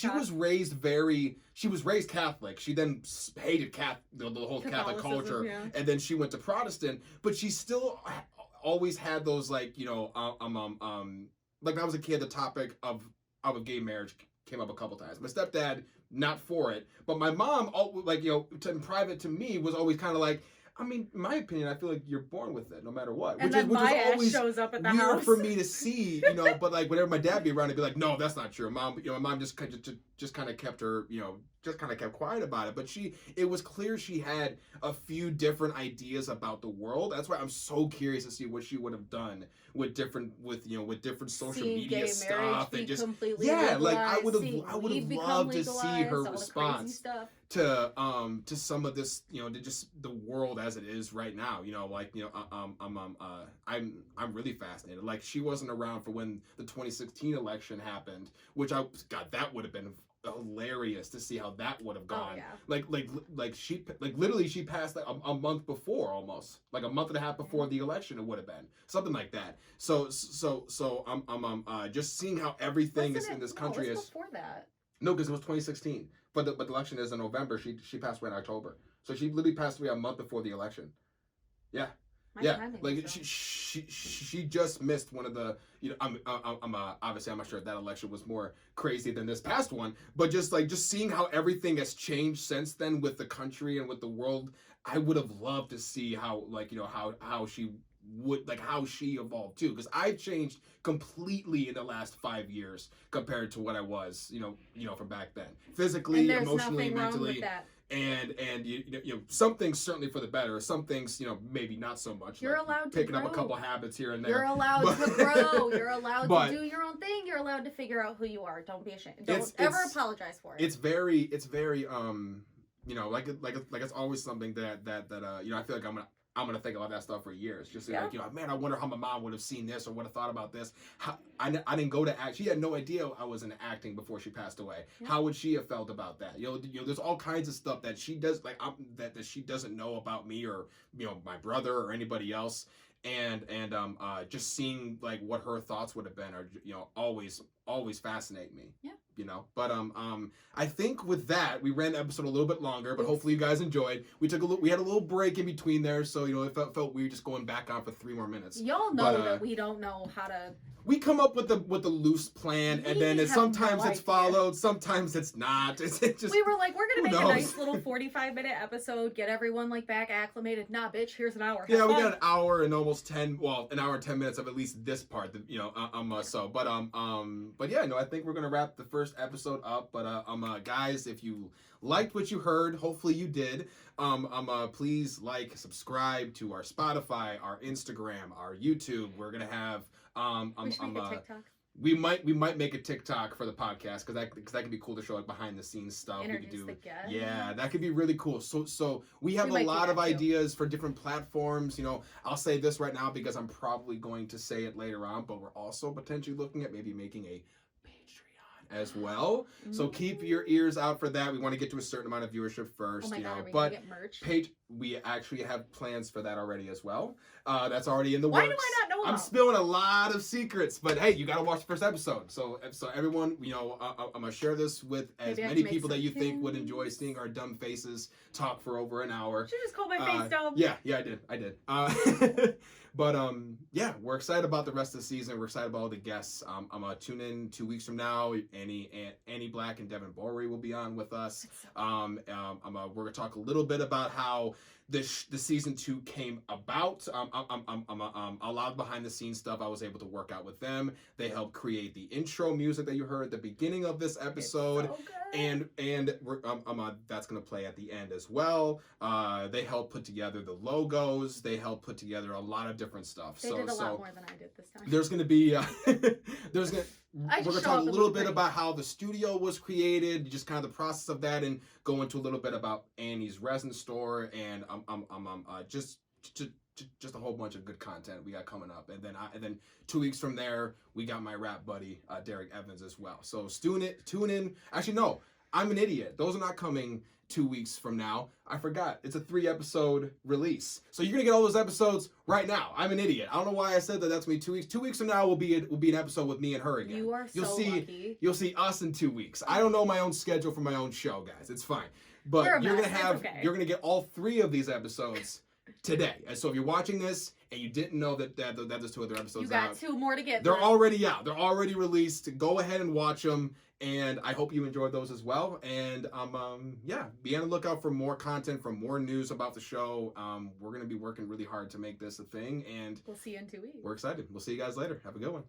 She was raised Catholic. She then hated the whole Catholic culture, yeah. and then she went to Protestant. But she still always had those like like when I was a kid, the topic of gay marriage came up a couple times. My stepdad not for it, but my mom in private to me was always kind of like. I mean, in my opinion, I feel like you're born with it, no matter what. And then my ass shows up at the house. Weird for me to see, But like whenever my dad be around, I'd be like, no, that's not true. Mom, my mom just kind of kept her, just kind of kept quiet about it. But it was clear she had a few different ideas about the world. That's why I'm so curious to see what she would have done with different social media stuff and just like I would have loved to see her response to some of this, to just the world as it is right now. I'm really fascinated. Like she wasn't around for when the 2016 election happened, which that would have been hilarious to see how that would have gone. Oh, yeah. She literally she passed like a month before, almost like a month and a half before the election. It would have been something like that. So I'm just seeing how everything is in this country is before that. No, because it was 2016, but the election is in November. She passed away in October, so she literally passed away a month before the election. Yeah. Like she just missed one of the obviously I'm not sure if that election was more crazy than this past one, but just seeing how everything has changed since then with the country and with the world, I would have loved to see how how she would how she evolved too, because I've changed completely in the last 5 years compared to what I was from back then, physically, emotionally, mentally. And some things certainly for the better, some things maybe not so much. You're allowed to picking grow. up a couple habits here and there. You're allowed to grow. You're allowed to do your own thing. You're allowed to figure out who you are. Don't be ashamed. Don't ever apologize for it. It's very it's always something that I feel like I'm gonna think about that stuff for years. Just man, I wonder how my mom would have seen this or would have thought about this. I didn't go to act. She had no idea I was in acting before she passed away. Yeah. How would she have felt about that? There's all kinds of stuff that she does that she doesn't know about me or my brother or anybody else. And just seeing what her thoughts would have been are always fascinate me. Yeah. But I think with that we ran the episode a little bit longer, but hopefully you guys enjoyed. We had a little break in between there, so it felt weird just going back on for 3 more minutes. Y'all know that we don't know how to. We come up with the loose plan, and then sometimes it's followed, sometimes it's not. It's just we were like, we're gonna make a nice little 45-minute episode, get everyone back acclimated. Nah, bitch, here's an hour. Yeah, we got an hour and almost an hour and 10 minutes of at least this part. But yeah, no, I think we're gonna wrap the first episode up. But guys, if you liked what you heard, hopefully you did. Please subscribe to our Spotify, our Instagram, our YouTube. We're gonna have we should make a TikTok. We might make a TikTok for the podcast because that could be cool to show behind the scenes stuff. Introduce we could do. The guest. Yeah, that could be really cool. So we have a lot of ideas for different platforms. I'll say this right now because I'm probably going to say it later on, but we're also potentially looking at maybe making a as well. So keep your ears out for that. We want to get to a certain amount of viewership first. Oh my God, are we gonna get merch? We actually have plans for that already as well. That's already in the works. works. Why do I not know? I'm spilling a lot of secrets, but hey, you gotta watch the first episode. So everyone, I'm gonna share this with as many people that you think would enjoy seeing our dumb faces talk for over an hour. You just called my face dumb. Yeah, I did. But yeah, we're excited about the rest of the season. We're excited about all the guests. I'm gonna tune in 2 weeks from now. Annie Black and Devin Bowery will be on with us. We're gonna talk a little bit about how the season 2 came about. A lot of behind the scenes stuff I was able to work out with them. They helped create the intro music that you heard at the beginning of this episode. It's so good. And we're, that's gonna play at the end as well. They helped put together the logos. They helped put together a lot of different stuff. They did a lot more than I did this time. There's gonna be we're going to talk a little bit about how the studio was created, just kind of the process of that, and go into a little bit about Annie's resin store, and just a whole bunch of good content we got coming up. And then 2 weeks from there, we got my rap buddy, Derek Evans as well. So tune in. Actually, no, I'm an idiot. Those are not coming 2 weeks from now. I forgot. It's a 3-episode release. So you're going to get all those episodes right now. I'm an idiot. I don't know why I said that. That's me 2 weeks. 2 weeks from now will be an episode with me and her again. You are lucky. You'll see us in 2 weeks. I don't know my own schedule for my own show, guys. It's fine. But you're going to get all 3 of these episodes today. And so if you're watching this and you didn't know that there's 2 other episodes out, you got 2 more to get. They're already out. They're already released. Go ahead and watch them. And I hope you enjoyed those as well. And be on the lookout for more content, for more news about the show. We're going to be working really hard to make this a thing. And we'll see you in 2 weeks. We're excited. We'll see you guys later. Have a good one.